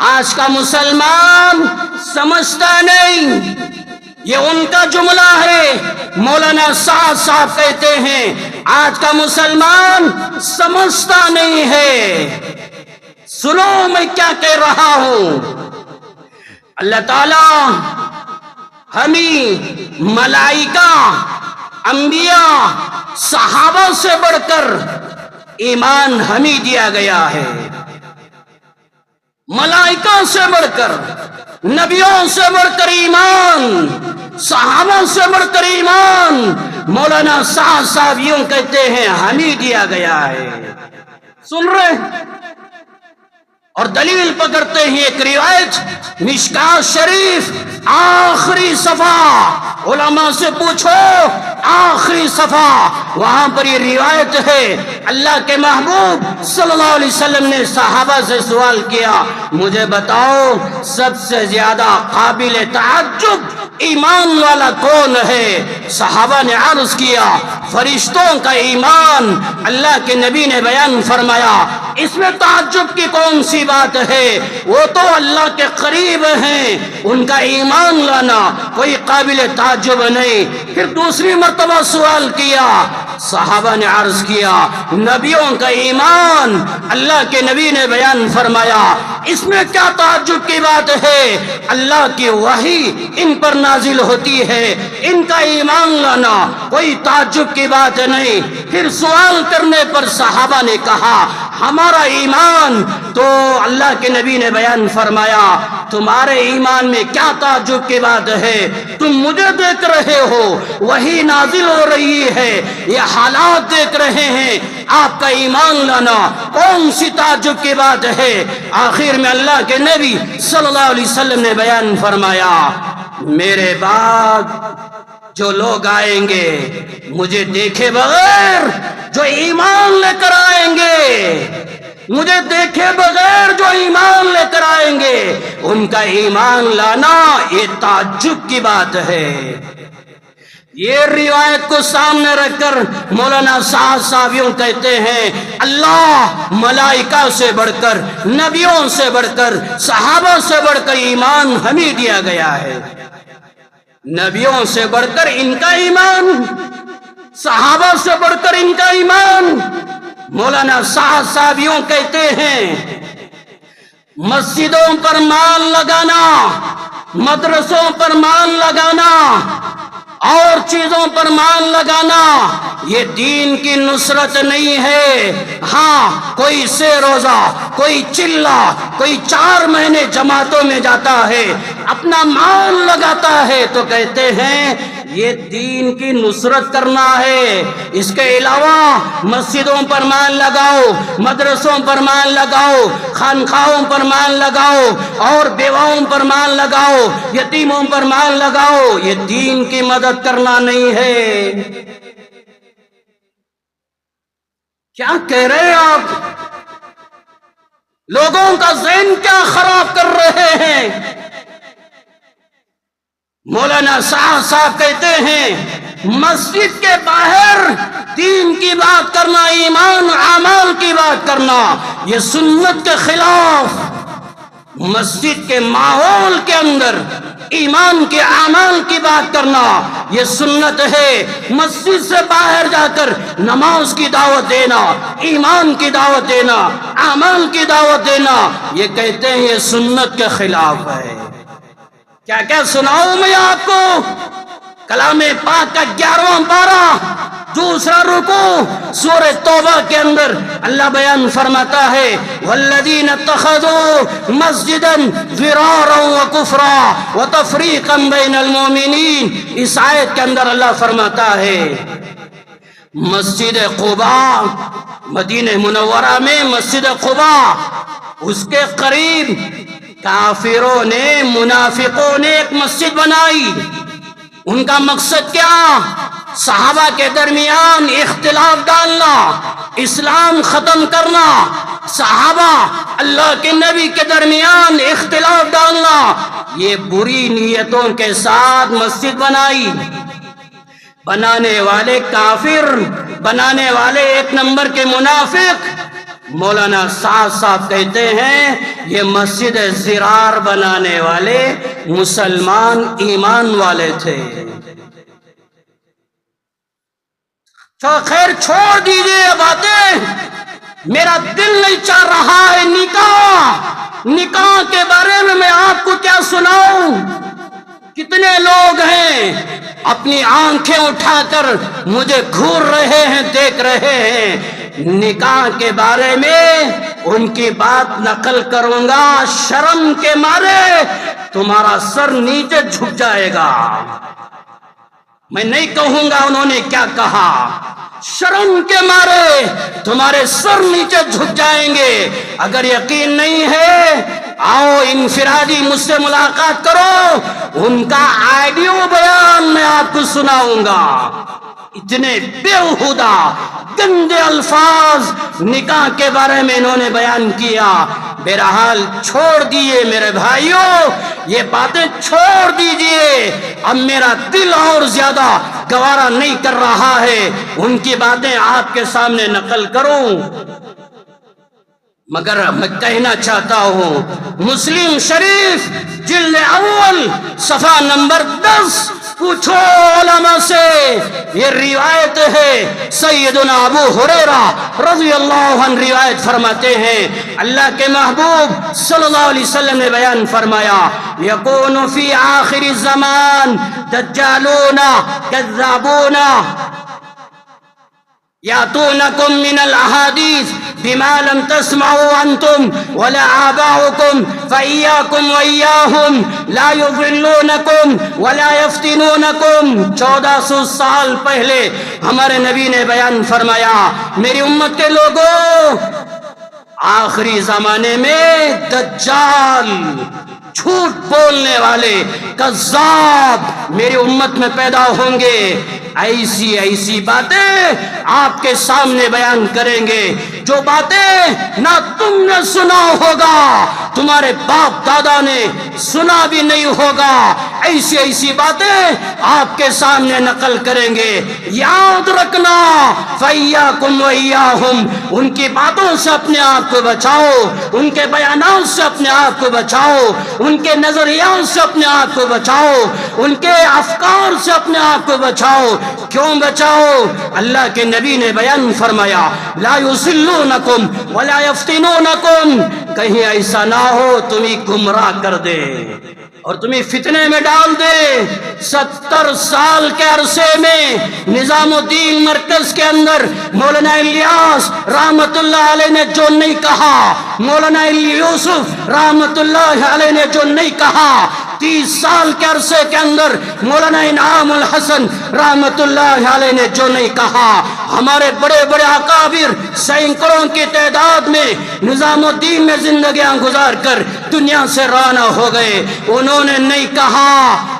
آج کا مسلمان سمجھتا نہیں، یہ ان کا جملہ ہے۔ مولانا سعد صاحب کہتے ہیں آج کا مسلمان سمجھتا نہیں ہے۔ سنو میں کیا کہہ رہا ہوں۔ اللہ تعالیٰ ہمیں ملائکہ، انبیاء، صحابہ سے بڑھ کر ایمان ہمیں دیا گیا ہے، ملائکہ سے بڑھ کر، نبیوں سے بڑھ کر ایمان، صحابہ سے بڑھ کر ایمان مولانا سعد صاحب یوں کہتے ہیں ہمیں دیا گیا ہے۔ سن رہے اور دلیل پکڑتے ہیں ایک روایت مشکات شریف آخری صفحہ، علماء سے پوچھو آخری صفحہ، وہاں پر یہ روایت ہے اللہ کے محبوب صلی اللہ علیہ وسلم نے صحابہ سے سوال کیا مجھے بتاؤ سب سے زیادہ قابل تعجب ایمان والا کون ہے؟ صحابہ نے عرض کیا فرشتوں کا ایمان۔ اللہ کے نبی نے بیان فرمایا اس میں تعجب کی کون سی بات ہے، وہ تو اللہ کے قریب ہیں، ان کا ایمان لانا کوئی قابل تعجب نہیں۔ پھر دوسری مرتبہ سوال کیا، صحابہ نے عرض کیا نبیوں کا ایمان۔ اللہ کے نبی نے بیان فرمایا اس میں کیا تعجب کی بات ہے، اللہ کی وحی ان پر نازل ہوتی ہے، ان کا ایمان لانا کوئی تعجب کی بات نہیں۔ پھر سوال کرنے پر صحابہ نے کہا ہمارا ایمان، تو اللہ کے نبی نے بیان فرمایا تمہارے ایمان میں کیا تعجب کی بات ہے؟ تم مجھے دیکھ رہے ہو، وہی نازل ہو رہی ہے، یہ حالات دیکھ رہے ہیں، آپ کا ایمان لانا کون سی تعجب کی بات ہے؟ آخر میں اللہ کے نبی صلی اللہ علیہ وسلم نے بیان فرمایا، میرے بعد جو لوگ آئیں گے مجھے دیکھے بغیر جو ایمان لے کر آئیں گے، مجھے دیکھے بغیر جو ایمان لے کر آئیں گے، ان کا ایمان لانا یہ تعجب کی بات ہے۔ یہ روایت کو سامنے رکھ کر مولانا سعد صاحب یوں کہتے ہیں، اللہ ملائکہ سے بڑھ کر، نبیوں سے بڑھ کر، صحابہ سے بڑھ کر ایمان ہمیں دیا گیا ہے۔ نبیوں سے بڑھ کر ان کا ایمان، صحابہ سے بڑھ کر ان کا ایمان۔ مولانا سعد صاحب یوں کہتے ہیں، مسجدوں پر مال لگانا، مدرسوں پر مال لگانا اور چیزوں پر مال لگانا یہ دین کی نصرت نہیں ہے۔ ہاں کوئی سے روزہ، کوئی چلہ، کوئی 4 مہینے جماعتوں میں جاتا ہے، اپنا مال لگاتا ہے تو کہتے ہیں یہ دین کی نصرت کرنا ہے۔ اس کے علاوہ مسجدوں پر مال لگاؤ، مدرسوں پر مال لگاؤ، خانقاہوں پر مال لگاؤ اور بیواؤں پر مال لگاؤ، یتیموں پر مال لگاؤ، یہ دین کی مدد کرنا نہیں ہے۔ کیا کہہ رہے ہیں آپ؟ لوگوں کا ذہن کیا خراب کر رہے ہیں؟ مولانا سعد صاحب کہتے ہیں، مسجد کے باہر دین کی بات کرنا، ایمان اعمال کی بات کرنا یہ سنت کے خلاف۔ مسجد کے ماحول کے اندر ایمان کے اعمال کی بات کرنا یہ سنت ہے۔ مسجد سے باہر جا کر نماز کی دعوت دینا، ایمان کی دعوت دینا، اعمال کی دعوت دینا یہ کہتے ہیں یہ سنت کے خلاف ہے۔ کیا کیا سناؤں میں آپ کو؟ کلام پاک کا 11واں پارہ، دوسرا رکوع، سورہ توبہ کے اندر اللہ بیان فرماتا ہے، والذین اتخذوا مسجدا ضرارا وکفرا وتفریقا بین المؤمنین۔ اس آیت کے اندر اللہ فرماتا ہے مسجد قباء، مدینہ منورہ میں مسجد قباء، اس کے قریب کافروں نے، منافقوں نے ایک مسجد بنائی۔ ان کا مقصد کیا؟ صحابہ کے درمیان اختلاف ڈالنا، اسلام ختم کرنا، صحابہ اللہ کے نبی کے درمیان اختلاف ڈالنا، یہ بری نیتوں کے ساتھ مسجد بنائی۔ بنانے والے کافر، بنانے والے 1 نمبر کے منافق۔ مولانا سعد صاحب کہتے ہیں یہ مسجد زرار بنانے والے مسلمان ایمان والے تھے۔ تو خیر چھوڑ دیجئے یہ باتیں، میرا دل نہیں چاہ رہا ہے نکاح کے بارے میں آپ کو کیا سناؤں۔ کتنے لوگ ہیں اپنی آنکھیں اٹھا کر مجھے گھور رہے ہیں، دیکھ رہے ہیں۔ نکاح کے بارے میں ان کی بات نقل کروں گا، شرم کے مارے تمہارا سر نیچے جھک جائے گا۔ میں نہیں کہوں گا انہوں نے کیا کہا، شرم کے مارے تمہارے سر نیچے جھک جائیں گے۔ اگر یقین نہیں ہے آؤ انفرادی مجھ سے ملاقات کرو، ان کا آڈیو بیان میں آپ کو سناؤں گا۔ اتنے بیہودہ گندے الفاظ نکاح کے بارے میں انہوں نے بیان کیا۔ بہرحال چھوڑ دیئے میرے بھائیوں، یہ باتیں چھوڑ دیجئے۔ اب میرا دل اور زیادہ گوارا نہیں کر رہا ہے ان کی باتیں آپ کے سامنے نقل کروں، مگر میں کہنا چاہتا ہوں مسلم شریف جلد اول صفحہ نمبر 10 پوچھو علماء سے، یہ روایت ہے سیدنا ابو ہریرہ رضی اللہ عنہ روایت فرماتے ہیں، اللہ کے محبوب صلی اللہ علیہ وسلم نے بیان فرمایا، یکون فی آخر الزمان دجالون کذابون یاتونکم من الاحادیث بما لم تسمعوا انتم ولا آباؤكم فإياكم وإياهم لا يضلونكم ولا يفتنونكم۔ 1400 سال پہلے ہمارے نبی نے بیان فرمایا، میری امت کے لوگوں، آخری زمانے میں دجال، جھوٹ بولنے والے، کذاب میری امت میں پیدا ہوں گے۔ ایسی باتیں آپ کے سامنے بیان کریں گے جو باتیں نہ تم نے سنا ہوگا، تمہارے باپ دادا نے سنا بھی نہیں ہوگا۔ ایسی باتیں آپ کے سامنے نقل کریں گے۔ یاد رکھنا، فَإِيَّاكُمْ وَإِيَّاهُمْ، ان کی باتوں سے اپنے آپ کو بچاؤ، ان کے بیانات سے اپنے آپ کو بچاؤ، ان کے نظریات سے اپنے آپ کو بچاؤ، ان کے افکار سے اپنے آپ کو بچاؤ۔ کیوں بچاؤ؟ اللہ کے نبی نے بیان فرمایا، لا یضلونکم ولا یفتنونکم، کہیں ایسا نہ ہو تمہیں گمراہ کر دے اور تمہیں فتنے میں ڈال دے۔ 70 سال کے عرصے میں نظام الدین مرکز کے اندر مولانا الیاس رحمت اللہ علیہ نے جو نہیں کہا، مولانا یوسف رحمت اللہ علیہ نے جو نہیں کہا، 30 سال کے عرصے کے اندر مولانا انعام الحسن رحمت اللہ علیہ نے جو نہیں کہا، ہمارے بڑے بڑے اکابر سینکڑوں کی تعداد میں نظام الدین میں زندگیاں گزار کر دنیا سے روانہ ہو گئے، انہوں نے نہیں کہا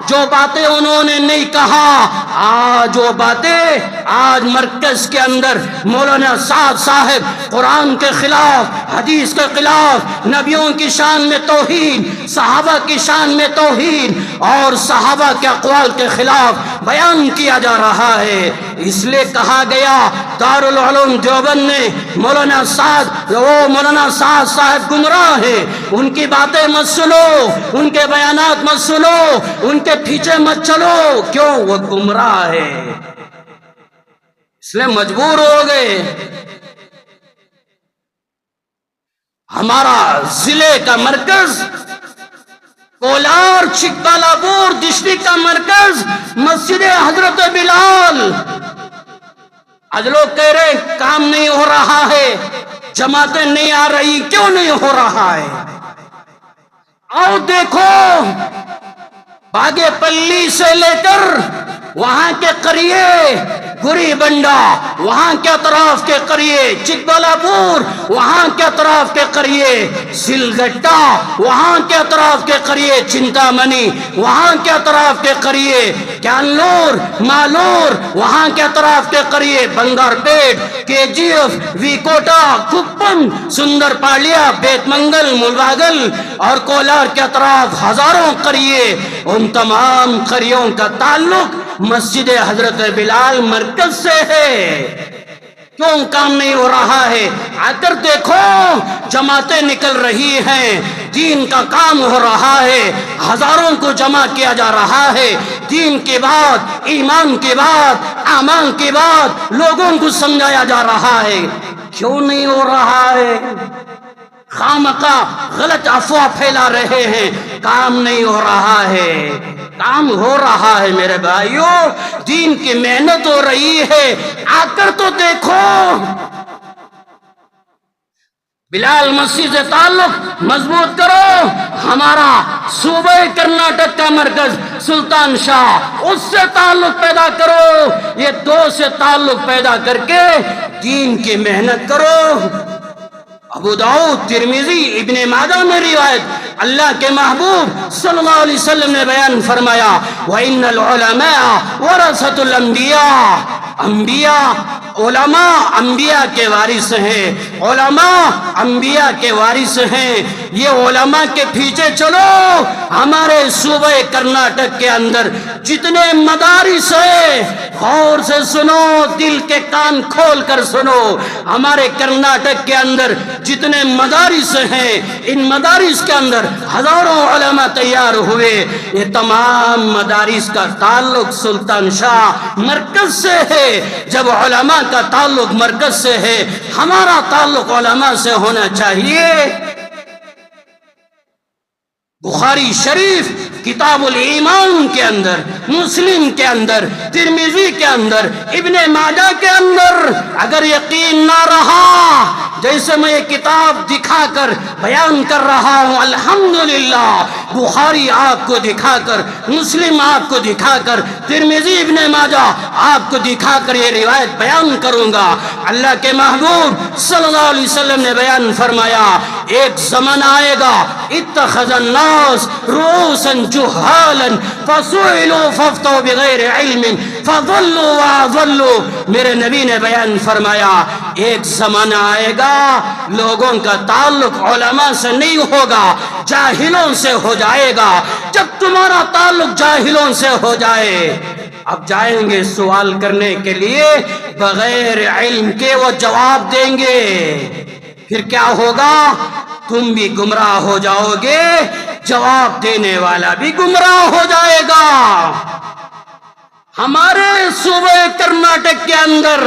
جو باتیں انہوں نے نہیں کہا۔ آج وہ باتیں آج مرکز کے اندر مولانا سعد صاحب قرآن کے خلاف، حدیث کے خلاف، نبیوں کی شان میں توہین، صحابہ کی شان میں توہین اور صحابہ کے اقوال کے خلاف بیان کیا جا رہا ہے۔ اس لیے کہا گیا دارالعلوم دیوبند نے مولانا سعد صاحب گمراہ ہیں، ان کی باتیں مت سنو، ان کے بیانات مت سنو، ان کے پیچھے مت چلو۔ کیوں؟ وہ گمراہ ہے، اس لیے مجبور ہو گئے۔ ہمارا ضلع کا مرکز کولار چکبالابور ڈسٹرکٹ کا مرکز مسجد حضرت بلال۔ آج لوگ کہہ رہے کام نہیں ہو رہا ہے، جماعتیں نہیں آ رہی، کیوں نہیں ہو رہا ہے؟ آؤ دیکھو، باغے پلی سے لے کر وہاں کے قریے گری بنڈا، وہاں کے اطراف کے قریے چکبالابور، وہاں کے اطراف کے قریے سلگٹا، وہاں کے اطراف کے قریے چنتامنی، وہاں کے اطراف کے قریے کانلور، مالور، وہاں کے اطراف کے قریے بنگار پیٹ، کے جی ایف، ویکوٹا، کپن، سندر پاڑیا، بیت منگل، ملواگل اور کولار کے اطراف ہزاروں قریے، ان تمام قریوں کا تعلق مسجد حضرت بلال مرکز سے ہے۔ کیوں کام نہیں ہو رہا ہے؟ آ کر دیکھو، جماعتیں نکل رہی ہیں، دین کا کام ہو رہا ہے، ہزاروں کو جمع کیا جا رہا ہے، دین کی بات، ایمان کی بات، اعمال کی بات لوگوں کو سمجھایا جا رہا ہے۔ کیوں نہیں ہو رہا ہے؟ خامخواہ غلط افواہ پھیلا رہے ہیں، کام نہیں ہو رہا ہے۔ کام ہو رہا ہے میرے بھائیوں، دین کی محنت ہو رہی ہے، آ کر تو دیکھو۔ بلال مسجد سے تعلق مضبوط کرو۔ ہمارا صوبہ کرناٹک کا مرکز سلطان شاہ، اس سے تعلق پیدا کرو۔ یہ دو سے تعلق پیدا کر کے دین کی محنت کرو۔ ابو داؤد، ترمذی، ابن ماجہ میں روایت، اللہ کے محبوب صلی اللہ علیہ وسلم نے بیان فرمایا، وَإِنَّ الْعُلَمَاءَ وَرَثَةُ الْأَنْبِيَاءِ، علماء انبیاء کے وارث ہیں، علماء انبیاء کے وارث ہیں۔ یہ علماء کے پیچھے چلو۔ ہمارے صوبہ کرناٹک کے اندر جتنے مدارس ہیں، غور سے سنو، دل کے کان کھول کر سنو، ہمارے کرناٹک کے اندر جتنے مدارس ہیں، ان مدارس کے اندر ہزاروں علماء تیار ہوئے۔ یہ تمام مدارس کا تعلق سلطان شاہ مرکز سے ہے۔ جب علماء کا تعلق مرکز سے ہے، ہمارا تعلق علماء سے ہونا چاہیے۔ بخاری شریف کتاب الایمان کے اندر، مسلم کے اندر، ترمذی کے اندر، ابن ماجہ کے اندر، اگر یقین نہ رہا جیسے میں یہ کتاب دکھا کر بیان کر رہا ہوں، الحمدللہ بخاری آپ کو دکھا کر، مسلم آپ کو دکھا کر، ترمذی ابن ماجہ آپ کو دکھا کر یہ روایت بیان کروں گا۔ اللہ کے محبوب صلی اللہ علیہ وسلم نے بیان فرمایا، ایک زمان آئے گا اتخذ الناس رؤوسا جہالا فسئلوا فافتوا بغیر علم فضلوا واضلوا۔ میرے نبی نے بیان فرمایا ایک زمانہ آئے گا لوگوں کا تعلق علماء سے نہیں ہوگا، جاہلوں سے ہو جائے گا۔ جب تمہارا تعلق جاہلوں سے ہو جائے، اب جائیں گے سوال کرنے کے لیے، بغیر علم کے وہ جواب دیں گے، پھر کیا ہوگا؟ تم بھی گمراہ ہو جاؤ گے، جواب دینے والا بھی گمراہ ہو جائے گا۔ ہمارے صوبے کرناٹک کے اندر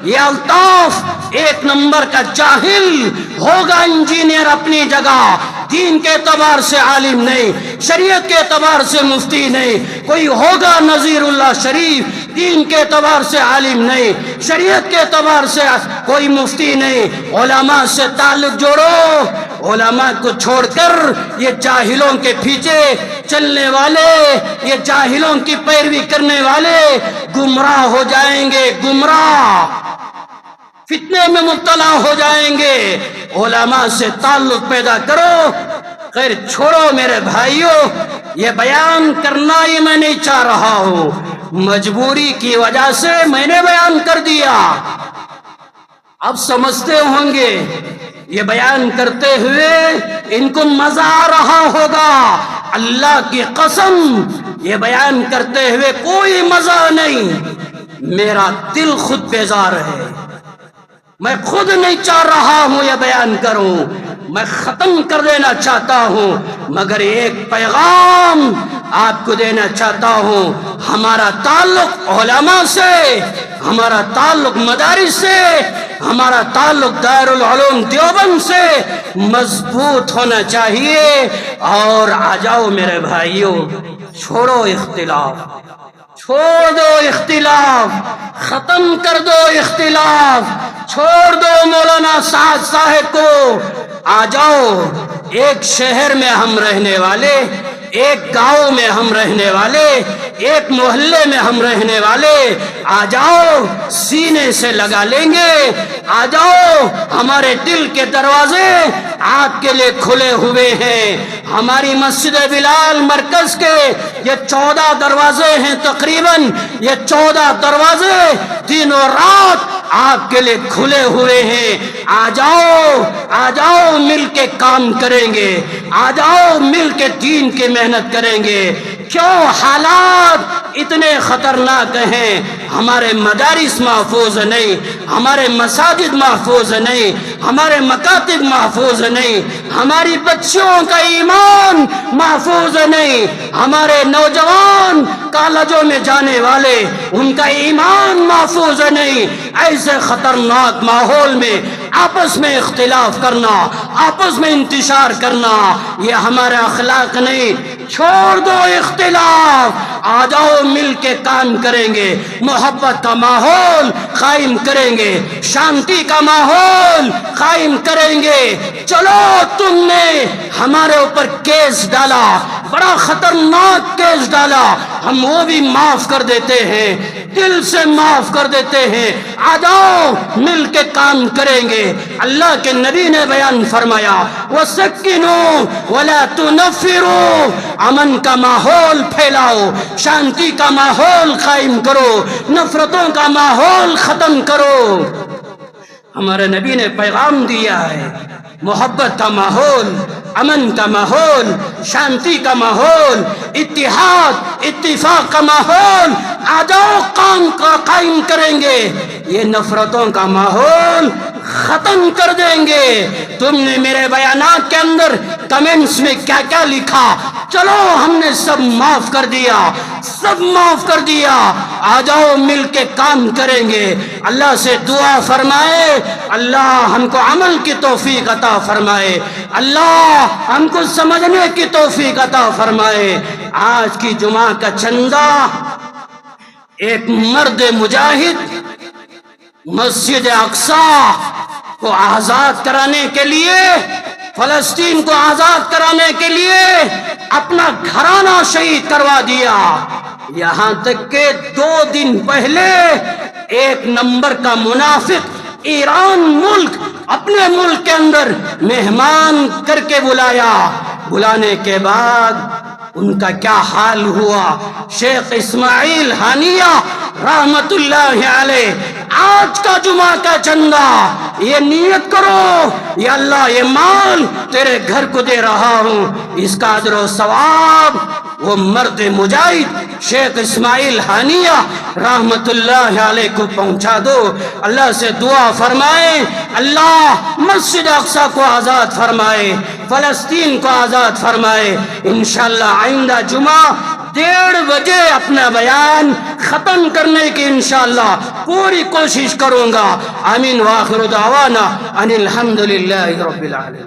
یہ الطاف ایک نمبر کا جاہل ہوگا، انجینئر اپنی جگہ، دین کے اعتبار سے عالم نہیں، شریعت کے اعتبار سے مفتی نہیں۔ کوئی ہوگا نذیر اللہ شریف، دین کے اعتبار سے عالم نہیں، شریعت کے اعتبار سے کوئی مفتی نہیں۔ علماء سے تعلق جوڑو، علماء کو چھوڑ کر یہ جاہلوں کے پیچھے چلنے والے، یہ جاہلوں کی پیروی کرنے والے گمراہ ہو جائیں گے، گمراہ فتنے میں مبتلا ہو جائیں گے۔ علماء سے تعلق پیدا کرو، خیر چھوڑو میرے بھائیوں، یہ بیان کرنا ہی میں نہیں چاہ رہا ہوں، مجبوری کی وجہ سے میں نے بیان کر دیا۔ اب سمجھتے ہوں گے یہ بیان کرتے ہوئے ان کو مزہ آ رہا ہوگا، اللہ کی قسم یہ بیان کرتے ہوئے کوئی مزہ نہیں، میرا دل خود بیزار ہے، میں خود نہیں چاہ رہا ہوں یہ بیان کروں، میں ختم کر دینا چاہتا ہوں، مگر ایک پیغام آپ کو دینا چاہتا ہوں۔ ہمارا تعلق علماء سے، ہمارا تعلق مدارس سے، ہمارا تعلق دارالعلوم دیوبند سے مضبوط ہونا چاہیے۔ اور آ جاؤ میرے بھائیوں، چھوڑو اختلاف، چھوڑ دو اختلاف، ختم کر دو اختلاف، چھوڑ دو مولانا سعد صاحب کو۔ آ جاؤ، ایک شہر میں ہم رہنے والے، ایک گاؤں میں ہم رہنے والے، ایک محلے میں ہم رہنے والے، آ جاؤ سینے سے لگا لیں گے، آ جاؤ ہمارے دل کے دروازے آپ کے لیے کھلے ہوئے ہیں۔ ہماری مسجد بلال مرکز کے یہ 14 دروازے ہیں، تقریباً یہ 14 دروازے دن و رات آپ کے لیے کھلے ہوئے ہیں۔ آ جاؤ، آ جاؤ مل کے کام کریں گے، آ جاؤ مل کے دین کی محنت کریں گے۔ کیوں حالات اتنے خطرناک ہیں؟ ہمارے مدارس محفوظ نہیں، ہمارے مساجد محفوظ نہیں، ہمارے مکاتب محفوظ نہیں، ہماری بچیوں کا ایمان محفوظ نہیں، ہمارے نوجوان کالجوں میں جانے والے ان کا ایمان محفوظ نہیں۔ ایسے خطرناک ماحول میں آپس میں اختلاف کرنا، آپس میں انتشار کرنا، یہ ہمارا اخلاق نہیں۔ چھوڑ دو اختلاف، آ جاؤ مل کے کام کریں گے، محبت کا ماحول قائم کریں گے، شانتی کا ماحول قائم کریں گے۔ چلو تم نے ہمارے اوپر کیس ڈالا، بڑا خطرناک کیس ڈالا، ہم وہ بھی معاف کر دیتے ہیں، دل سے معاف کر دیتے ہیں۔ آ جاؤ مل کے کام کریں گے۔ اللہ کے نبی نے بیان فرمایا، وَسَكِّنُوا وَلَا تُنَفِّرُوا، امن کا ماحول پھیلاؤ، شانتی کا ماحول قائم کرو، نفرتوں کا ماحول ختم کرو۔ ہمارے نبی نے پیغام دیا ہے، محبت کا ماحول، امن کا ماحول، شانتی کا ماحول، اتحاد اتفاق کا ماحول، آ جاؤ کام قائم کریں گے، یہ نفرتوں کا ماحول ختم کر دیں گے۔ تم نے میرے بیانات کے اندر کمنٹس میں کیا کیا لکھا، چلو ہم نے سب معاف کر دیا، سب معاف کر دیا۔ آ جاؤ مل کے کام کریں گے۔ اللہ سے دعا فرمائے، اللہ ہم کو عمل کی توفیق عطا فرمائے، اللہ ہم کو سمجھنے کی توفیق عطا فرمائے۔ آج کی جمعہ کا چندہ ایک مرد مجاہد مسجد اقصی کو آزاد کرانے کے لیے، فلسطین کو آزاد کرانے کے لیے اپنا گھرانہ شہید کروا دیا۔ یہاں تک کہ 2 دن پہلے 1 نمبر کا منافق ایران ملک اپنے ملک کے اندر مہمان کر کے بلایا۔ بلانے کے بعد ان کا کیا حال ہوا؟ شیخ اسماعیل ہانیہ رحمت اللہ علیہ آج کا جمعہ کا چندہ یہ نیت کرو، یا اللہ یہ مال تیرے گھر کو دے رہا ہوں، اس کا اجر و ثواب وہ مرد مجاہد شیخ اسماعیل ہانیہ رحمت اللہ علیہ کو پہنچا دو۔ اللہ سے دعا فرمائے اللہ مسجد اقصی کو آزاد فرمائے، فلسطین کو آزاد فرمائے۔ انشاءاللہ آئندہ جمعہ 1:30 بجے اپنا بیان ختم کرنے کی انشاءاللہ پوری کوشش کروں گا۔ آمین وآخر دعوانا ان الحمدللہ رب العالمین۔